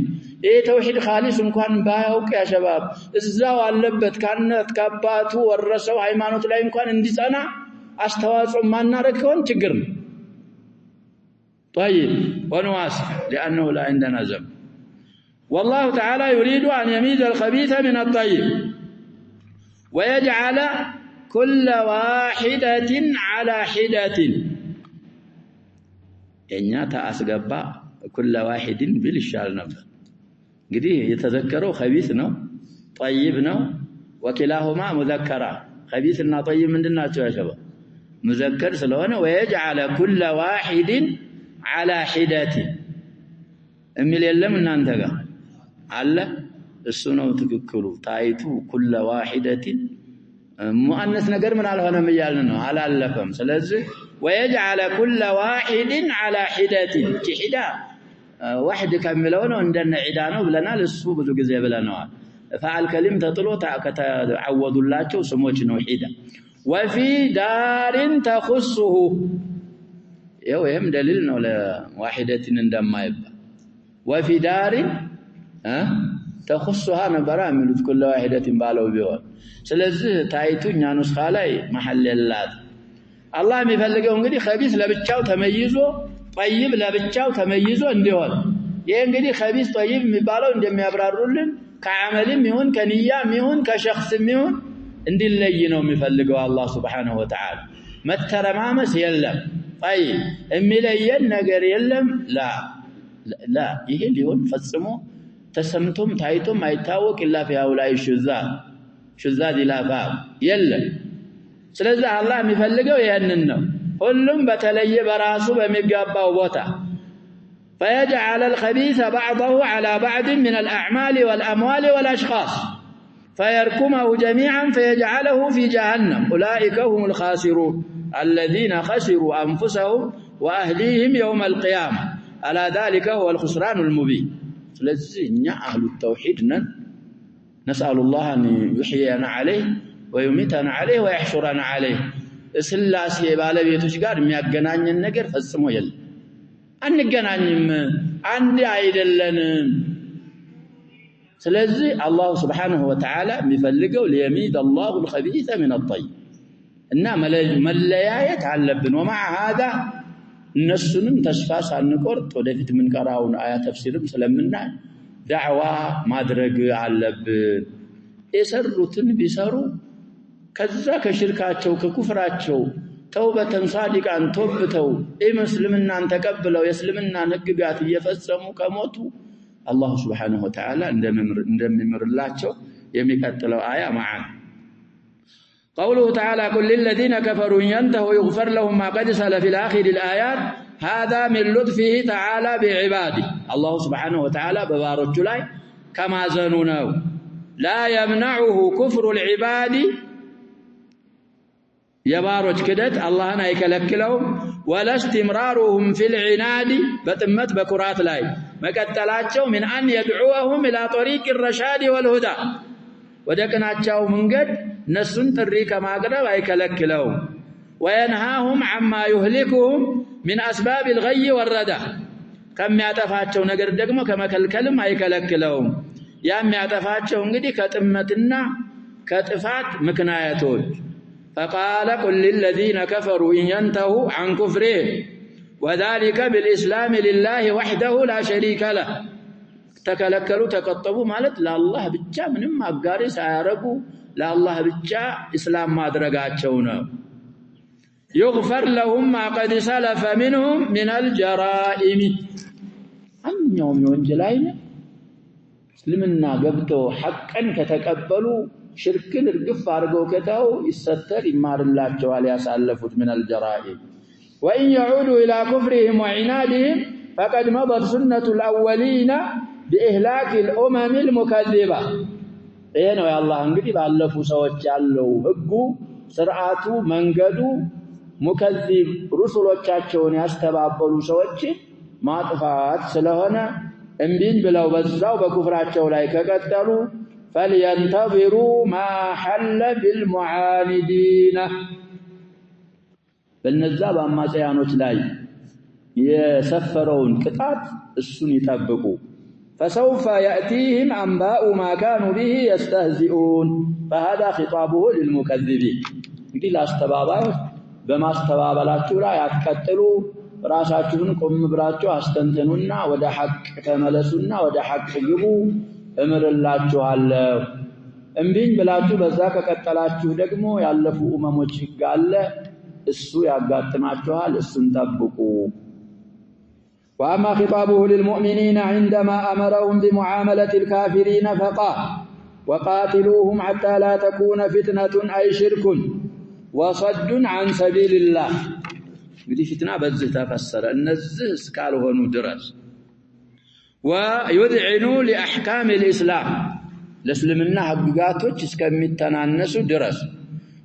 ተውሂድ ኻሊስ እንኳን ባያውቅ ያሸባብ እዛው አለበት ካነት ካባቱ ወረሰው ሃይማኖት ላይ እንኳን እንዲጸና አስተዋጽኦ ማናረግ ከሆነ ችግር ነው طيب ونواصل لانه لا عندنا زمن والله تعالى يريد ان يميز الخبيث من الطيب ويجعل كل واحدة على حدة እኛ ታስገባ كل واحد بالشال ነበር እንግዲህ የተዘከረው خبيث ነው طيب ነው وكلاهما مذكرا خبيث እና طيب ምንድናቸው ያሸባ مذكر ስለሆነ ويجعل كل واحد على حدة እሚል የለም እናንተ ጋር አለ እሱ ነው ትክክሉ ታይቱ كل واحدة مؤنث ነገር ምን አልሆነም ይያልን ነው አላለፈም ስለዚህ ويجعل كل واحد على حدة حدا واحد كملوا ነው እንደነ ዒዳ ነው ብለናል እሱ ብዙ ጊዜ ብለናል فعل كلمه ተጥሎ ከተዓወዱላቸው ስሞች ነው ዒዳ وفي دار تخصه ይሄም ደሊል ነው ለዋሂደትን እንደማይባል وفي دار تخصها نبرا የሚሉት كل واحدة ባለው ቢሆን ስለዚህ ታይቱኛ ኑስኻ ላይ መሐል የላት አላህ የሚፈልገው እንግዲህ خبيث ለብቻው ተመይዞ طيب ለብቻው ተመይዞ እንዲሆን ይሄ እንግዲህ خبيث طيب የሚባለው እንደሚያብራሩልን ከዓመልም ይሁን ከንያም ይሁን ከሸخصም ይሁን እንዲለይ ነው የሚፈልገው አላህ Subhanahu Wa Ta'ala መተረማመስ የለም طيب የሚለየን ነገር የለም لا ይሄ ሊሆን ፈጽሞ ተሰምቶም ታይቶም አይታወቅ ኢላ فيها ላይ ሽዛድ ኢላፋ የለም ስለዚህ አላህ የሚፈልገው ይሄንን ነው ሁሉም በተለየ በራሱ በሚጋባው ቦታ فيجعل الخبيث بعضه على بعض من الأعمال والأموال والأشخاص فيركمه جميعا فيجعله في جهنم أولئك هم الخاسرون الذين خسروا أنفسهم وأهليهم يوم القيامة ألا ذلك هو الخسران المبين ስለዚህ እኛ አህሉ ተውሂድ ነን نسأل الله أن يحيينا عليه ويميتنا عليه ويحشرنا عليه እስላሴ ባለቤቶች ጋር የሚያገናኘን ነገር ፈጽሞ የለም አንገናኝም አንድ አይደለንም ስለዚህ አላህ Subhanahu Wa Ta'ala የሚፈልገው ليميز الله الخبيث من الطيب እና መለያየት አለብን ومع هذا እነሱንም ተስፋ ሳንቆርጥ ወደፊት ምን ቀራውን አያ ተፍሲርም ስለምናይ ዳዕዋ ማድረግ አለብን የሰሩትን ቢሰሩ ከዛ ከሽርካቸው ከኩፍራቸው ተውበተን ሳዲቃን ተውብተው እስልምናን ተቀበለው የእስልምናን ህግጋት እየፈጸሙ ከሞቱ አላህ Subhanahu Wa Ta'ala እንደሚምርላቸው የሚቀጥለው አያ ማዓን قوله تعالى كل الذين كفروا ينتهوا يغفر لهم ما قد سلف في الآخر الآيات هذا من لطفه تعالى بعباده الله سبحانه وتعالى ببارك لاي كما زنونه لا يمنعه كفر العباد يبارك كدت الله نا يكلكلهم ولا استمرارهم في العناد بتمت بكرات لاي مقتلاچو من ان يدعوهم الى طريق الرشاد والهدى ودقناچاو منقد نسن طري كماقرب ايكلكلهم وينهاهم عما يهلكهم من اسباب الغي والردى كم يعطفاچو ነገር ደግሞ ከመከልከልም አይከለክለውም ያም ያጠፋቸው እንግዲህ ከጥመትና ከጥፋት ምክንያቶች فقال قل للذين كفروا إن ينتهوا عن كفرهم وذلك بالإسلام لله وحده لا شريك له ተከለከሉ ተቀጠቡ ማለት ለአላህ ብቻ ምንም አጋሪ ሳያረጉ ለአላህ ብቻ እስላም ማድረጋቸው ነው يغفر لهم ما قد سلف منهم من الجرائم أنهم ينجلين اسلمنا قبتو حقا كتقبلوا شركن القف عرقو كتاو يستر إمار الله جوال يسألفت من الجرائم وإن يعودوا إلى كفرهم وعنادهم فقد مضت سنة الأولين بإهلاك الأمم المكذبة إينو يا الله انقدي بألفوا سوات جالو هقو سرعاتو منقدو مكذب رسولوቻቸውን ያስተባበሉ ሰዎች ማጥፋት ስለሆነ እንቢን ብለው በዛው በኩፍራቸው ላይ ከቀጠሉ فلينتظروا ما حل بالمعاندين በነዛ በአማጽያኖች ላይ የሰፈረውን ቅጣት እሱን ይጠብቁ فسوف يأتيهم أنباء ما كانوا به يستهزئون فهذا خطابه للمكذبين እንግዲህ ላስተባባዮች በማስተባበላችሁ ላይ አትቀጥሉ ራሳችሁን ቆም ብላችሁ አስተንተኑና ወደ ሐቅ ተመለሱና ወደ ሐቅ ግቡ እምርላችኋለሁ እንቢን ብላችሁ በዛ ከቀጠላችሁ ደግሞ ያለፉ ኡመሞች ጋለ እሱ ያጋጥማችኋል እሱን ጠብቁ وأما خطابه للمؤمنين عندما أمرهم بمعاملة الكافرين فقال وقاتلوهم حتى لا تكون فتنة أي شرك وصد عن سبيل الله بدي فتنة بزه تفسر النزه اسكالهونو درس ويذعنوا لأحكام الإسلام لسلمنا حقوقاتوች እስከሚተናነሱ ድረስ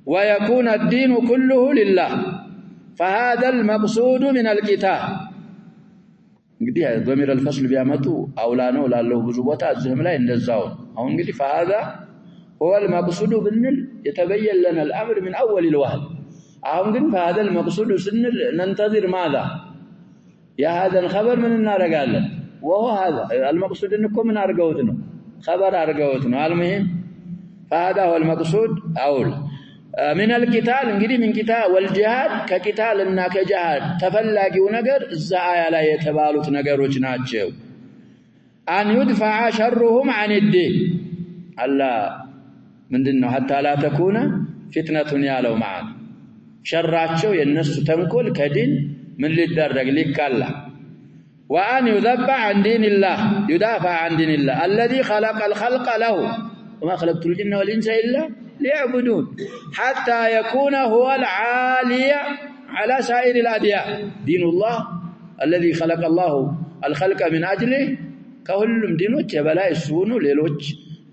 ويكون الدين كله لله فهذا المقصود من القتال እንግዲህ ضمير الفصل ቢያመጡ አውላ ነው ላለው ብዙ ቦታ እዚህም ላይ እንደዛው አሁን እንግዲህ فهذا هو المقصود بالنل يتبين لنا الأمر من أول الوهل أهم قلنا فهذا المقصود سنل ننتظر ماذا يا هذا الخبر من النار قال وهو هذا المقصود أنكم من أرقوتنا خبر أرقوتنا المهم فهذا هو المقصود أول من القتال نقول من قتال والجهاد كقتال إننا كجهاد تفلقي ونقر الزعايا لا يتبالوا نقر وجناتشو أن يدفع شرهم عن الدين الله ምንድነው حتى لا تكون فتنة ያለው ማለት ሸራቸው የነሱ ተንኮል ከዲን ምን ሊደረግ ሊካላ وان يذبح عن دين الله يدافع عن دين الله الذي خلق الخلق له وما خلقت الجن والانس الا ليعبدون حتى يكون هو العالي على سائر الاديان دين الله الذي خلق الله الخلق من اجله كلهم دينوች የበላይ እሱ ነው ሌሎች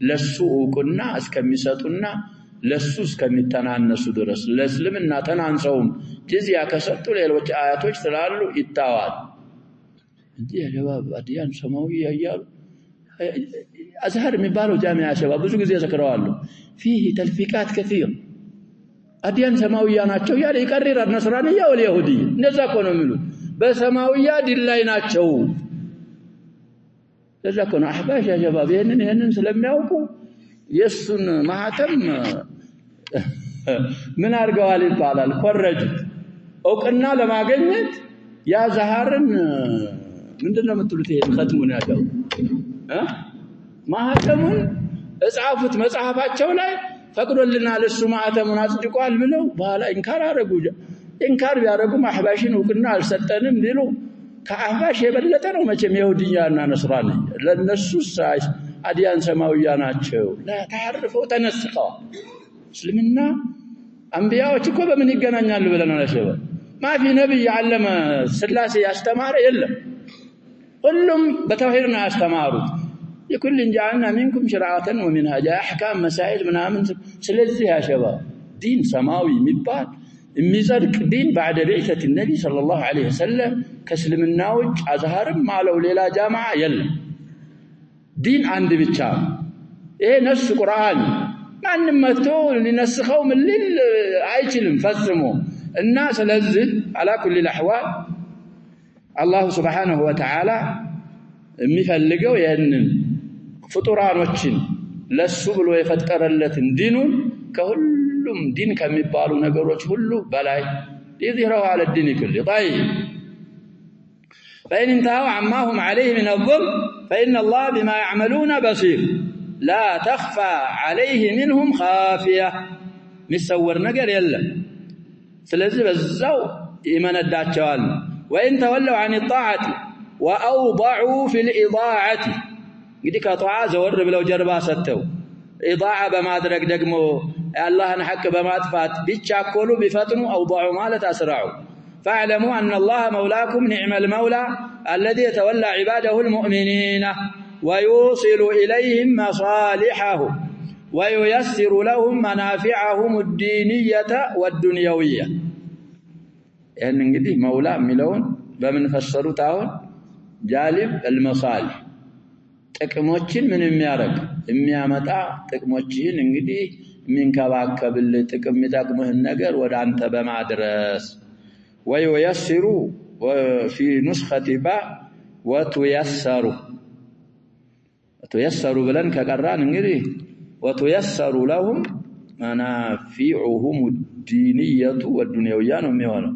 ለሱ ኡቁና እስከሚሰጡና ለሱ እስከሚተናነሱ ድረስ ለእስልምና ተናንሰውም ጂዚያ ከሰጡ ሌሎች አያቶች ስላሉ ይታዋል እንጂ ያባብ አዲያን ሰማዊ ያያሉ አዝሃር የሚባለው ጃሚዓ ሸባብ ብዙ ጊዜ ዘክረዋሉ فيه تلفيقات كثير አዲያን ሰማዊያ ናቸው ያለ ይቀርራል ነስራንያ ወለ ይሁዲ እንደዛ እኮ ነው የሚሉት በሰማዊያ ዲን ላይ ናቸው ለዛ እኮ ነው አህባሽ ያ ሸባብ ይሄንን ስለሚያውቁ የሱን ማህተም ምን አርገዋል ይባላል ኮረጁት እውቅና ለማግኘት ያ ዛሃርን ምንድነው የምትሉት ይሄ ختሙን ያለው ማህተሙን እጻፉት መጽሐፋቸው ላይ ፈቅዶልናል እሱ ማህተሙን አጽድቋል ብለው በኋላ ኢንካር አረጉ ኢንካር ቢያረጉ አህባሽን እውቅና አልሰጠንም ቢሉ ከአህባሽ የበለጠ ነው መቼም ይሁዲያና ነስራኒ ለነሱስ አዲያን ሰማዊያ ናቸው ለታርፈው ተነስቀው እስልምና አንቢያዎች እኮ በምን ይገናኛሉ ብለናል አሸባ ማፊ ነብይ ያለመ ስላሴ ያስተማረ የለም ሁሉም በተውሂድ ነው ያስተማሩት يكل جعلنا منكم شرعة ومنهاجا احكام مسائل منامن ስለዚህ ያሸባ ዲን ሰማዊ የሚባል የሚዘርቅ ዲን بعد بعثة النبي صلى الله عليه وسلم ከእስልምና ውጭ አዝሃርም ማለው ሌላ ጃማዓ የለም ዲን አንድ ብቻ ይሄ ነፍስ ቁርአን ማንም መጥቶ ሊነስኸው ምልል አይችልም ፈጽሞ እና ስለዚህ على كل الاحوال الله سبحانه وتعالى የሚፈልገው ይሄንን ፍጡራኖችን ለሱ ብሎ የፈጠረለትን ዲኑን ከሁሉም ዲን ከሚባሉ ነገሮች ሁሉ በላይ يظهره على الدين كله طيب فإن انتهوا عما هم عليه من الظلم فإن الله بما يعملون بصير لا تخفى عليه منهم خافية مسور نجر يلا سلزي بزاو إيمان الداتشوال وإن تولوا عن الطاعة وأوضعوا في الإضاعة قدك طاعة زور بلو جربا ستو إضاعة بما درك دقمو الله نحك بما تفات بيتشاكولوا بفتنوا أوضعوا مالة أسرعوا فاعلموا أن الله مولاكم نعم المولى الذي يتولى عباده المؤمنين ويوصل إليهم مصالحه وييسر لهم منافعهم الدينية والدنيوية يعني نقدي مولا ملون بمن فسروا تاون جالب المصالح ጥቅሞችን ምን የሚያመጣ ጥቅሞችን እንግዲህ ሚንከባከብል ጥቅም የሚጠቅምህን ነገር ወደ አንተ በማድረስ ወይወይስሩ في نسخة با وتيسر ብለን ከቀራን እንግዲህ وتيسر لهم منافعهم الدينية والدنيوية ነው የሚሆነው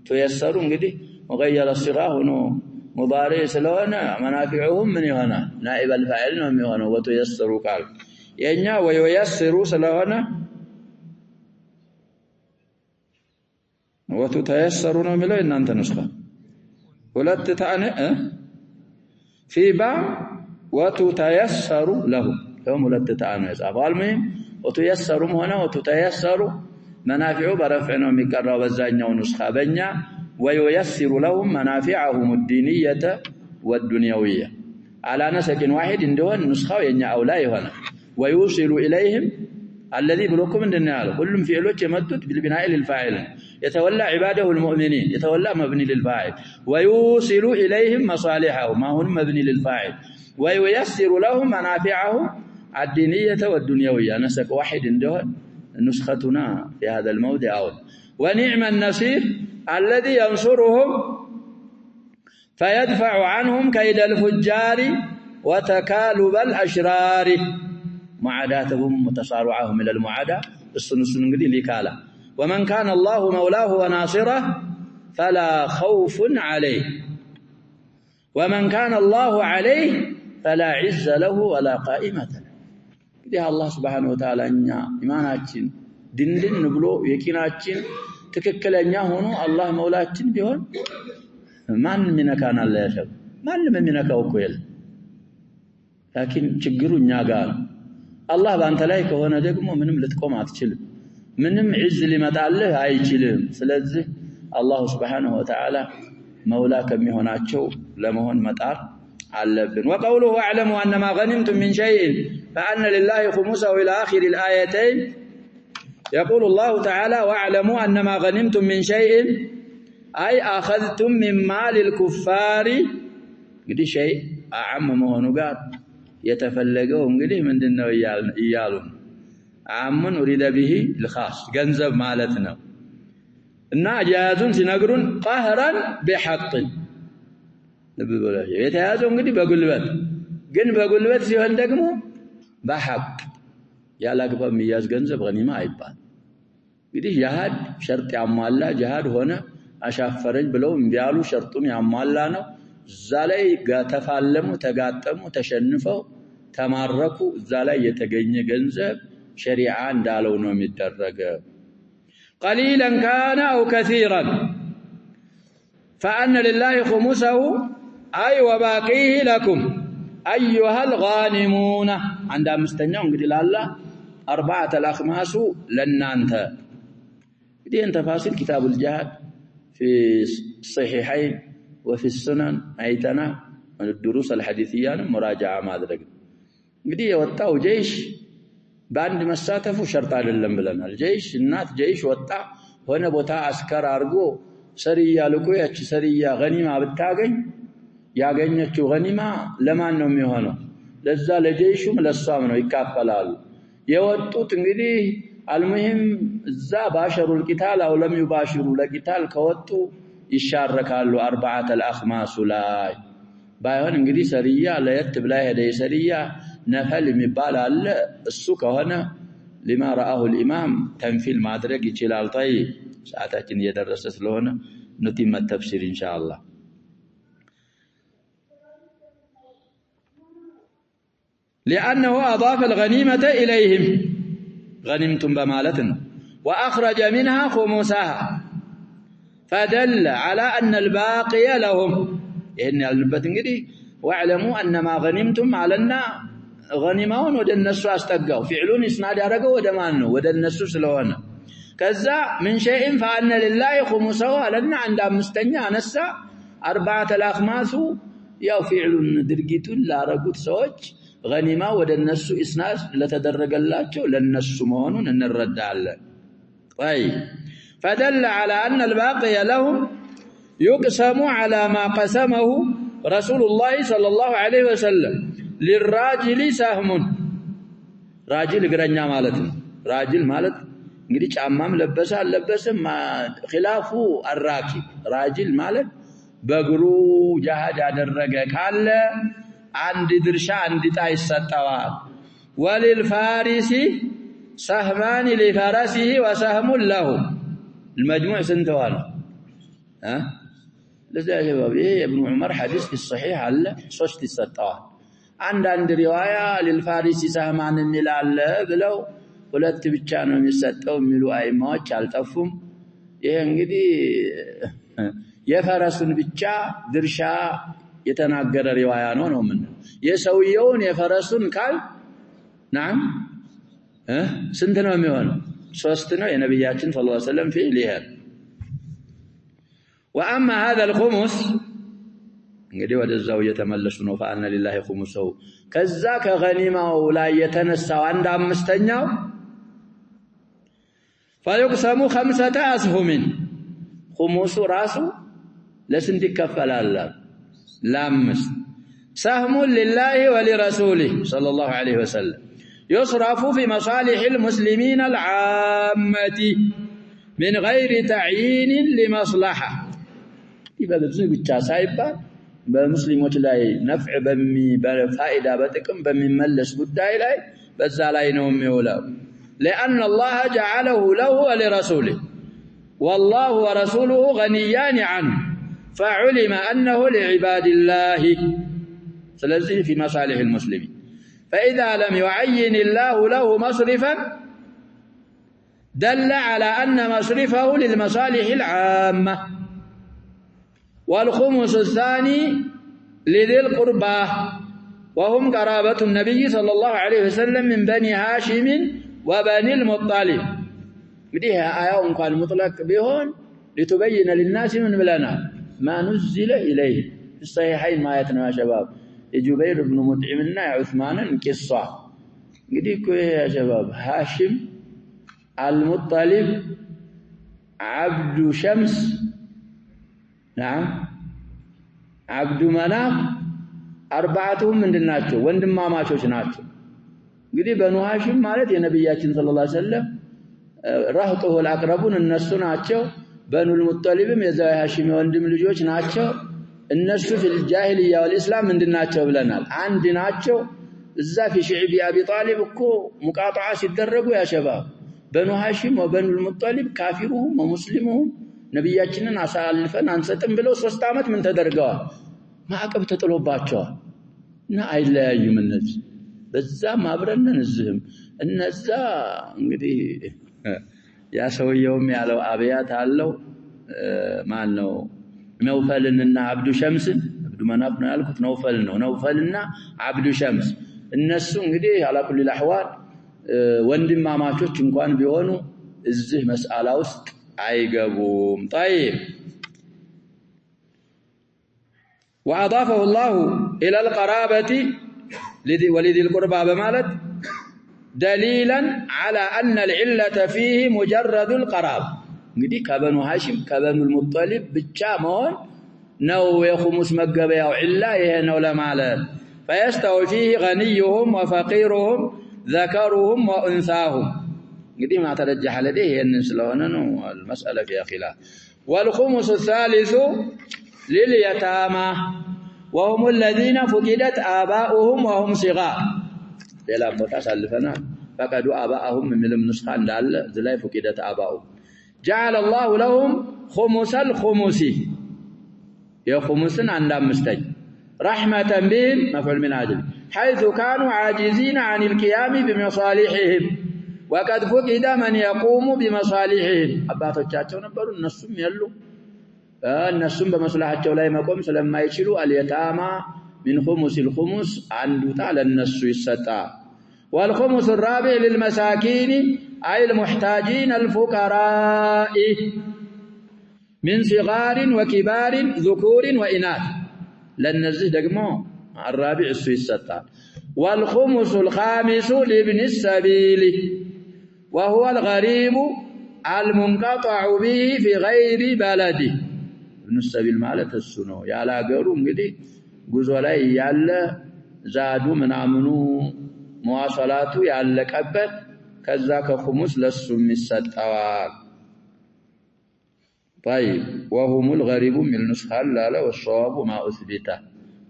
تيسر እንግዲህ مغير الصيغة ሆኖ مضارع ስለሆነ منافعهم ምን ይሆናል نائب الفاعل ነው የሚሆነው وتيسر ቃል የኛ وييسر ስለሆነ وتيسر ነው የሚለው እናንተ ንስኻ ሁለት ታነ في با وتيسر لهم هم ሁለት ታነ ያጻፈው المهم وتيسرም ሆነ وتيسر منافع برفع ነው የሚቀራው በዛኛው ንስኻ በእኛ وييسر لهم منافعهم الدينية والدنيوية على نسق واحد እንደሆነ ንስኻው የኛ አውላ ይሆናል ويوصل إليهم الذي بلوكم እንደናል ሁሉም ፊዕሎች የመጡት بالبناء للفاعل يتولى عباده المؤمنين يتولى مبني للفاعل ويوصل إليهم مصالحهم ما هو مبني للفاعل وييسر لهم منافعهم الدينية والدنيوية نسق واحد እንደሆነ نسختنا في هذا الموضع أول ونعم النصير الذي ينصرهم فيدفع عنهم كيد الفجار وتكالب الأشرار معاداتهم وتصارعهم إلى المعاداة السنسن انقدي لكالا ومن كان الله مولاه وناصره فلا خوف عليه ومن كان الله عليه فلا عز له ولا قائمة له الله سبحانه وتعالى إيماناتين دندن نبلو يكيناتين ትክክለኛ ሆኖ አላህ መውላችን ቢሆን ማንም ይነካናል አለ ያሸው ማንም የሚነካው እኮ የለም لكن ችግሩ እኛ ጋር ነው አላህ ባንተ ላይ ከሆነ ደግሞ ምንም ልትቆም አትችልም ምንም ዒዝ ሊመጣልህ አይችልም ስለዚህ አላህ Subhanahu Wa Ta'ala መውላ ከሚሆናቸው ለመሆን መጣር አለብን وقوله اعلموا ان ما غنمتم من شيء فان لله خمسه الى اخر الايتين يقول الله تعالى واعلموا أن ما غنمتم من شيء أي أخذتم من مال الكفار قد شيء أعم مهنو قال يتفلقون قد من دنو إيالون عام أريد به الخاص جنزب مالتنا إنها جاهزون سنقرون قهرا بحق يتهازون قد بقلبت قن بقلبت سيهن دقمو بحق ያላግባ የሚያዝ ገንዘብ ገኒማ አይባል እንግዲህ ጂሃድ ሸርጥ ያሟላ ጂሃድ ሆነ አሻፈረኝ ብለው እንዲያሉ ሸርጡን ያሟላ ነው እዛ ላይ ተፋለሙ ተጋጠሙ ተሸንፈው ተማረኩ እዛ ላይ የተገኘ ገንዘብ ሸሪዓ እንዳለው ነው የሚደረገው قليلا كان او كثيرا فان لله خمسه اي وباقيه لكم ايها الغانمون عند مستنيው እንግዲህ ላላ أربعة الأخماس لنانت دي انت فاصل كتاب الجهاد في الصحيحين وفي السنن أيتنا من الدروس الحديثية مراجعة مادرق قد يوطاو جيش باند مساتفو شرط አይደለም ብለናል الجيش النات جيش ወጣ ሆነ ቦታ አስከር አርጎ ሰሪያ ልቆ ያቺ ሰሪያ ገኒማ ብታገኝ ያገኘችው ገኒማ ለማን ነው የሚሆነው ለዛ ለጀይሹም ለሷም ነው ይካፈላሉ የወጡት እንግዲህ المهم እዛ ባሸሩ القتال او لم يباشروا ለቂታል ከወጡ ይሻረካሉ أربعة الأخماس ላይ ባይሆን እንግዲህ ሰሪያ ለየት ብላ ሄደ ሰሪያ ነፈል የሚባል አለ እሱ ከሆነ لما رآه الإمام تنفيل ማድረግ ይችላል طيب ሰዓታችን እየደረሰ ስለሆነ نتم التفسير إن شاء الله لأنه أضاف الغنيمة إليهم غنمتم بمالتنا وأخرج منها خمسها فدل على أن الباقي لهم إن البتنجدي واعلموا أن ما غنمتم علىنا غنيمون ود الناس استقوا فعلون إسناد يرجوا ودمانه ود الناس سلوانا كذا من شيء فأن لله خمسه علىنا عند مستنيا نسا 4000 يا فعلون درجتون لا رجوت سوج غنيمة ود الناس إسناد لتدرج الله للناس مهونون إن الرد على طيب فدل على أن الباقي لهم يقسم على ما قسمه رسول الله صلى الله عليه وسلم للراجل سهم راجل قرنيا مالتنا راجل مالت እንግዲህ ጫማም ለበሰ አለበሰም خلافه الراكب راجل ማለት በእግሩ ጃሃድ ያደረገ ካለ አንድ ድርሻ አንድ ጣ ይሰጣዋል وللفارس سهمان لفرسه وسهم له المجموع سنتوال لذا يا شباب ابن عمر حديث في الصحيح على صوت السطوات عند روايه للفارس سهمان የሚላል ብለው ሁለት ብቻ ነው የሚሰጠው የሚሉ አይማዎች አልጠፉም ይሄ እንግዲህ የፈረሱን ብቻ ድርሻ የተናገረ ሪዋያ ነው ምን የሰውየውን የፈረሱን ካል نعم ስንት ነው የሚሆነው ሶስት ነው የነብያችን ሰለላሁ ዐለይሂ ወሰለም في ليها واما هذا الخمس እንግዲህ ወደዛው እየተመለሱ ነው فأن لله خمسه ከዛ ከገኒማው ላይ የተነሳው አንድ አምስተኛው فيقسم 5 أسهم خمس راسه ለስንት ይከፈላል ለአምስት سهم لله ولرسوله صلى الله عليه وسلم يصرف في مصالح المسلمين العامة من غير تعيين لمصلحة يبقى بزي ብቻ ሳይባል በሙስሊሞች ላይ ነፍዕ በፋይዳ በጥቅም በሚመለስ ጉዳይ ላይ በዛ ላይ ነው የሚውለው لأن الله جعله له ولرسوله والله ورسوله غنيان عنه فعلم أنه لعباد الله ስለዚህ في مصالح المسلمين فإذا لم يعين الله له مصرفا دل على أن مصرفه للمصالح العامة والخمس الثاني لذي القربى وهم قرابة النبي صلى الله عليه وسلم من بني هاشم وبني المطلب بديها آية قال مطلق بهون لتبين للناس من بلنا ما نزل إليه في الصحيحين ما يتنوى شباب جبير بن مطعمنا عثمان قصة قديكو يا شباب هاشم المطلب عبد شمس نعم عبد مناف أربعتهم من الناتشو وندما ماشوش ناتشو قدي بنو هاشم مالت يا نبياتين صلى الله عليه وسلم رهطه الأقربون الناس ناتشو بنو المطلب يزاي هاشم وندم لجوش ناتشو الناس في الجاهلية والإسلام من دناتشو بلنال عندي ناتشو إذا في شعب أبي طالب كو مقاطعة سيدرقوا يا شباب بنو هاشم وبنو المطلب كافرهم ومسلمهم نبياتنا አሳልፈን አንሰጥም ብለው 3 አመት ምን ተደርገዋል ማዕቀብ ተጥሎባቸዋል እና አይለያዩም እነዚህ በዛም አብረነን እዚህም እነዛ እንግዲህ ያ ሰውየውም ያለው አብያት አለው ማን ነው ነውፈልንና አብዱ ሸምስን አብዱ መናፍ ነው ያልኩት ነውፈልና አብዱ ሸምስ እነሱ እንግዲህ አላኩል ለህዋል ወንድማማቾች እንኳን ቢሆኑ እዚህ መስአላ ውስጥ አይገቡም طيب واضافه الله الى القرابه ولذي القربى بمالت دليلا على ان العله فيه مجرد القراب እንግዲህ ከበኑ ሃሽም ከበኑ المطلب ብቻ መሆን ነው የኹሙስ መገበያው ኢላ ይሄ ነው ለማለት فيستوي فيه غنيهم وفقيرهم ذكرهم وانثاهم እንግዲህ ما ترجح لديه ይሄንን ስለሆነ ነው المساله فيها خلاف والخمس الثالث لليتامى وهم الذين فقدت آباؤهم وهم صغار ሌላ ቦታ ሳልፈና فقدوا آباءهم من النسخه እንዳለ ዘላይ فقدت آباؤهم جعل الله لهم خمس الخمس يا خمسن عند امستج رحمه بهم مفعول من اجل حيث كانوا عاجزين عن القيام بمصالحهم وقد فقد من يقوم بمصالحهم አባቶቻቸው ነበሩ እነሱም ያሉ እነሱም በመስላሃቸው ላይ መቆም ስለማይችሉ አልየታማ من خمس الخمس አንዱ ጣ ለነሱ ይሰጣል والخمس الرابع للمساكين أي المحتاجين الفقراء من صغار وكبار ذكور وإناث لنزه دقمو الرابع السويستا والخمس الخامس لابن السبيل وهو الغريب المنقطع به في غير بلده ابن السبيل مالت السنو يالا قروا انقدي قزوا لي يالا زادوا من عمنوا مواصلاتو يالا كبت كذاك خمس لسم الستوال طيب وهم الغريب من نسخة لا والصواب ما أثبته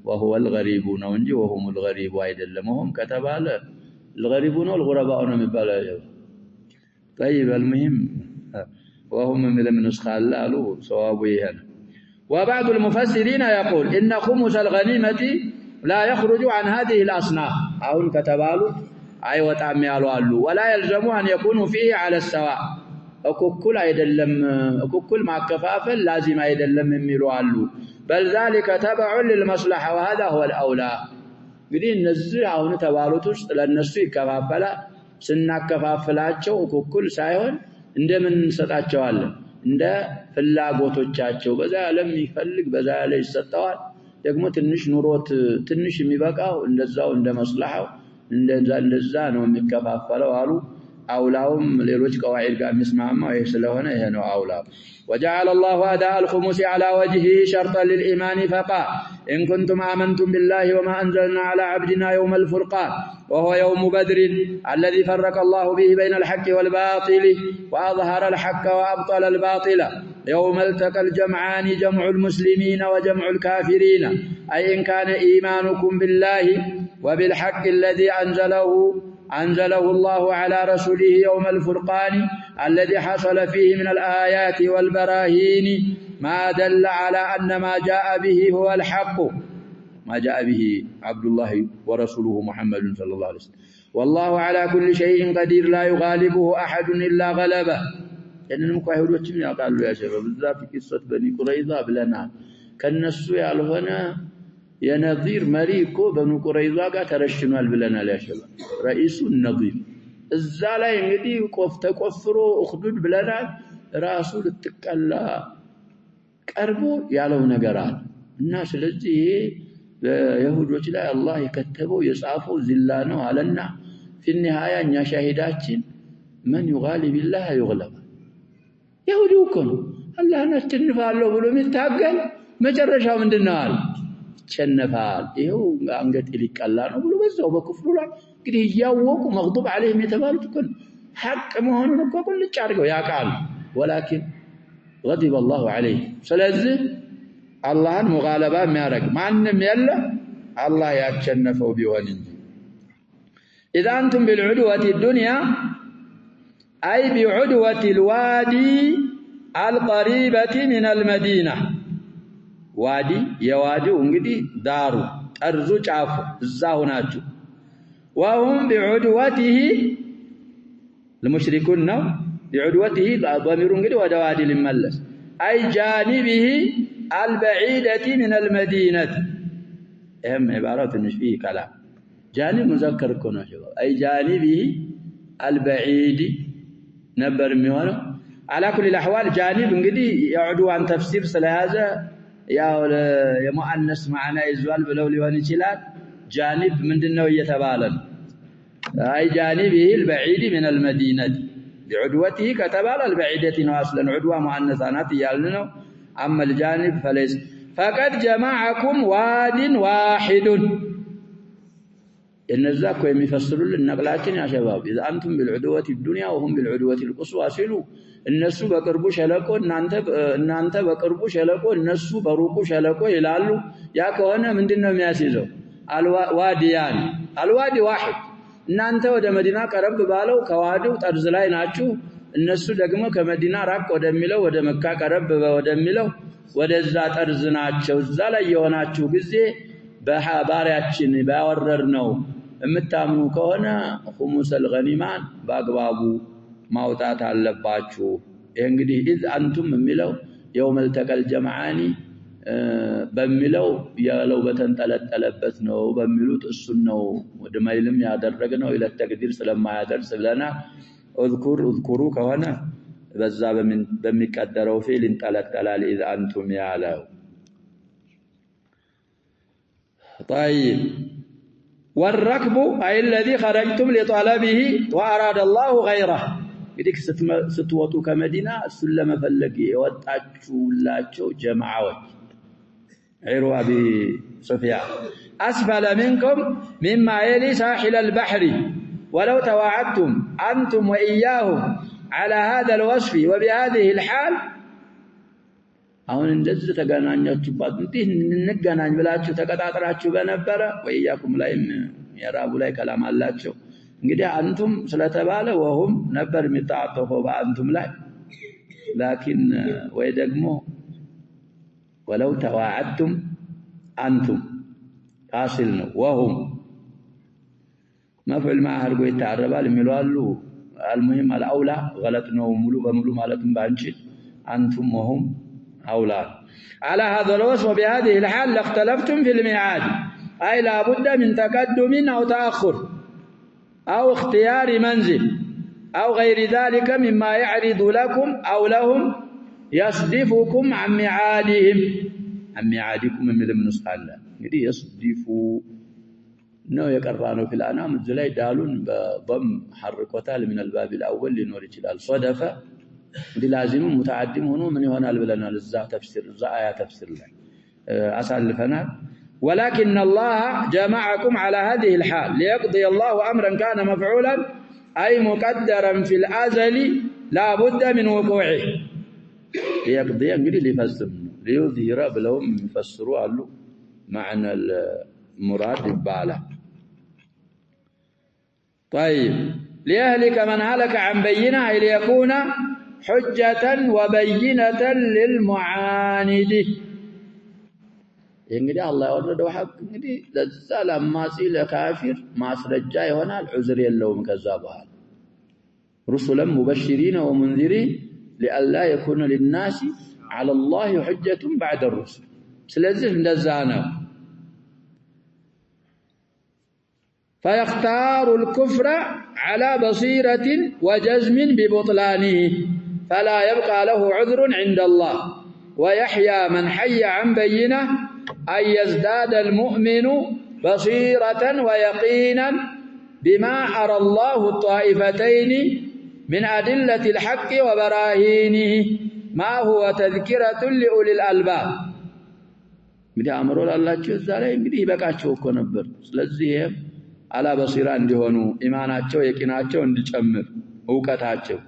وهو الغريبون ونجي وهم الغريب وايد لمهم كتب على الغريبون والغرباء مبالا طيب المهم وهم من نسخة لا صوابه هنا وبعض المفسرين يقول إن خمس الغنيمة لا يخرج عن هذه الأصناف أو كتبالو أي وتعمي على ولا يلزم أن يكون فيه على السواء أكوكل أيدلم أكوكل مع كفافل لازم أيدلم يميلوا علو بل ذلك تبع للمصلحة وهذا هو الأولى قدين نزع أو نتوالوتش للنسوي كفافلا سنة كفافلاتشو أكوكل سايهون عندما نستطيع عند فلاغوتوچاچو بذا لم يفلق بذا ليس ستوال ደግሞ ትንሽ ኑሮት ትንሽ የሚበቃው እንደዛው እንደ መስላሐው እንደዛ ነው የሚከፋፈለው አሉ አውላውም ሌሎች ቀዋዒድ ጋር መስማማው ይሄ ስለሆነ ይሄ ነው አውላው وجعل الله أداء الخمس على وجهه شرطا للإيمان فقال إن كنتم آمنتم بالله وما أنزلنا على عبدنا يوم الفرقان وهو يوم بدر الذي فرق الله به بين الحق والباطل وأظهر الحق وأبطل الباطل يوم التقى الجمعان جمع المسلمين وجمع الكافرين أي إن كان إيمانكم بالله وبالحق الذي أنزله الله على رسوله يوم الفرقان الذي حصل فيه من الآيات والبراهين ما دل على أن ما جاء به هو الحق ما جاء به عبد الله ورسوله محمد صلى الله عليه وسلم والله على كل شيء قدير لا يغالبه أحد إلا غلبه لأنهم كاهدوچም ያውቃሉ ያ ሸበብ እዛ ፍቅሰት በኒ ቁረይዛ ብለናል ከነሱ ያልሆነ የነዚር መሪ እኮ በኑ ቁረይዛ ጋር ተረሽኗል ብለናል ያ ሸበብ ረኢሱ ነዚር እዛ ላይ እንግዲህ ተቆፍሮ እخدود ብለናል ራሱ ልትቀላ ቀርቦ ያለው ነገር አለ እና ስለዚህ በይሁዶች ላይ አላህ የከተበው የጻፈው ዝላ ነው አለና في النهايه እኛ ሻሂዳችን من يغالب الله يغلب يهودي كن الله نشنفالو ብሎ የሚታገል መጨረሻው ምንድነው አለ ቸነፋል ይሄው አንገት ሊቀላ ነው ብሎ በዛው በክፍሉ ላይ እንግዲህ ያወቁ መግዱብ عليهم የተባሉት كن حق መሆኑን እኮ ቁልጭ አድርገው ያቃሉ ولكن غضب الله عليه ስለዚህ አላህን ሙጋለባ የሚያደርግ ማንንም የለ አላህ ያቸነፈው ቢሆን እንጂ اذا انتم بالعدوه الدنيا أي بعدوة الوادي القريبة من المدينة وادي يوادي انجدي دارو أرزو چافو الزاو ناجو وهم بعدوته المشركون نو بعدوته ضمير انجدي ودوادي للملس أي جانبه البعيدة من المدينة اهم عبارات فيه كلام جانب مذكر كونه أي جانبه البعيد نبر ميونه على كل الاحوال جانب እንግዲህ የዑድዋን ተፍሲር ስለያዘ ያው የሙአነስ ማዕና ይዟል ብለው ሊሆን ይችላል ጃኒብ ምንድነው እየተባለ አይ ጃኒብه البعيد من المدينة بعدوته كتبال البعيدة ነው اصلا ዑድዋ ሙአነሳናት ይያልን ነው اما الجانب فليس فقد جمعكم واد واحد النزاك የሚፈስሩልን ነቅላችን ያ ሸባብ اذا انتم بالعدوه الدنيا وهم بالعدوه القصوى ሲሉ እነሱ በቅርቡ ሸለቆ እናንተ በቅርቡ ሸለቆ እነሱ በሩቁ ሸለቆ ይላሉ ያ ከሆነ ምንድነው የሚያስይዘው አልዋዲያን አልዋዲ واحد እናንተ ወደ መዲና ቀረብ ባለው ከዋዲው ጠርዝ ላይ ናችሁ እነሱ ደግሞ ከመዲና ራቅ ወደሚለው ወደ መካ ቀረብ ወደሚለው ወደዛ ጠርዝ ናቸው እዛ ላይ የሆናችሁ ጊዜ በባሪያችን ባወረርነው እምታምኑ ከሆነ ኹሙሰል ገኒማን በአግባቡ ማውጣት አለባችሁ። ይሄ እንግዲህ ኢዝ አንቱም የሚለው የውመል ተቀል ጀማዓኒ በሚለው ያለው በተንጠለጠለበት ነው በሚሉት እሱን ነው ወደ ማይልም ያደረግነው ኢለ ተቅዲር ስለማያደርስ ለና እዝኩሩ ከሆነ በዛ በሚቀደረው ፊል እንጠለጠላል ኢዝ አንቱም ያለው። طيب والركب أي الذي خرجتم لطلبه وأراد الله غيره እንግዲህ ስትወጡ ከመዲና እሱን ለመፈለግ የወጣችሁላቸው ጀማዓዎች عيرو أبي سفيان أسفل منكم مما يلي ساحل البحر ولو تواعدتم أنتم وإياهم على هذا الوصف وبهذه الحال አሁን እንደዚህ ተገናኛችሁባት እንዲህ እንገናኝ ብላችሁ ተቀጣጥራችሁ በነበረ ወይያኩም ላይም የራቡ ላይ ከላም አላቸው። እንግዲህ አንቱም ስለተባለ ወሁም ነበር የሚጣጣፈው በአንቱም ላይ ላኪን ወይ ደግሞ ولو تواعدتم أنتم حاصل ነው وهم مفعول معه አድርጎ ይታረባል የሚሏሉ المهم الاولى غلط ነው ሙሉ በሙሉ ማለትም ባንችል አንቱም وهم اولى على هذا الوصف وبهذه الحال لاختلفتم في الميعاد اي لا بد من تقدم او تاخر او اختيار منزل او غير ذلك مما يعرض لكم او لهم يصدفكم عن ميعادهم عن ميعادكم من المنسقال እንግዲህ يصدفوا ነው የቀራነው في الانام ላይ ዳሉን በضم حركوታል من الباب الاول ሊኖር ይችላል صدف እንግዲህ لازم متعدم ሆኖ ምን ይሆናል ብለናል እዛ ተፍሲር እዛ አያ ተፍሲር ላይ አሳልፈናል ولكن الله جمعكم على هذه الحال ليقضي الله امرا كان مفعولا اي مقدرا في الازل لا بد من وقوعه يقضي እንግዲህ ሊፈጽም ነው ليظهر ብለውም የሚፈስሩ አሉ معنى المراد ይባላል طيب ليهلك من هلك عن بينه ليكون حجة وبينة للمعاند እንግዲህ አላህ ያወረደው ሐቅ እንግዲህ ለዛ ለማጺ ለካፊር ማስረጃ ይሆናል ዑዝር የለውም ከዛ በኋላ رسلا مبشرين ومنذرين لئلا يكون للناس على الله حجة بعد الرسل ስለዚህ እንደዛ ነው فيختار الكفر على بصيرة وجزم ببطلانه فلا يبقى له عذر عند الله ويحيى من حي عن بينه أن يزداد المؤمن بصيرة ويقينا بما أرى الله الطائفتين من أدلة الحق وبراهينه ما هو تذكرة لأولي الألباب እንግዲህ አምሮ ላላችሁ እዛ ላይ እንግዲህ ይበቃቸው እኮ ነበር ስለዚህ አላ በሲራ እንዲሆኑ ኢማናቸው የቂናቸው እንዲጨምር ዕውቀታቸው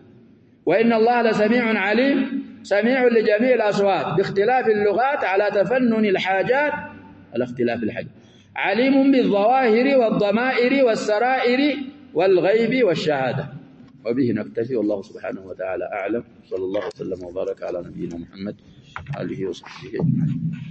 وإن الله لسميع عليم سميع لجميع الأصوات باختلاف اللغات على تفنن الحاجات على اختلاف الحاجات عليم بالظواهر والضمائر والسرائر والغيب والشهادة وبه نكتفي والله سبحانه وتعالى أعلم صلى الله وسلم وبارك على نبينا محمد آله وصحبه أجمعين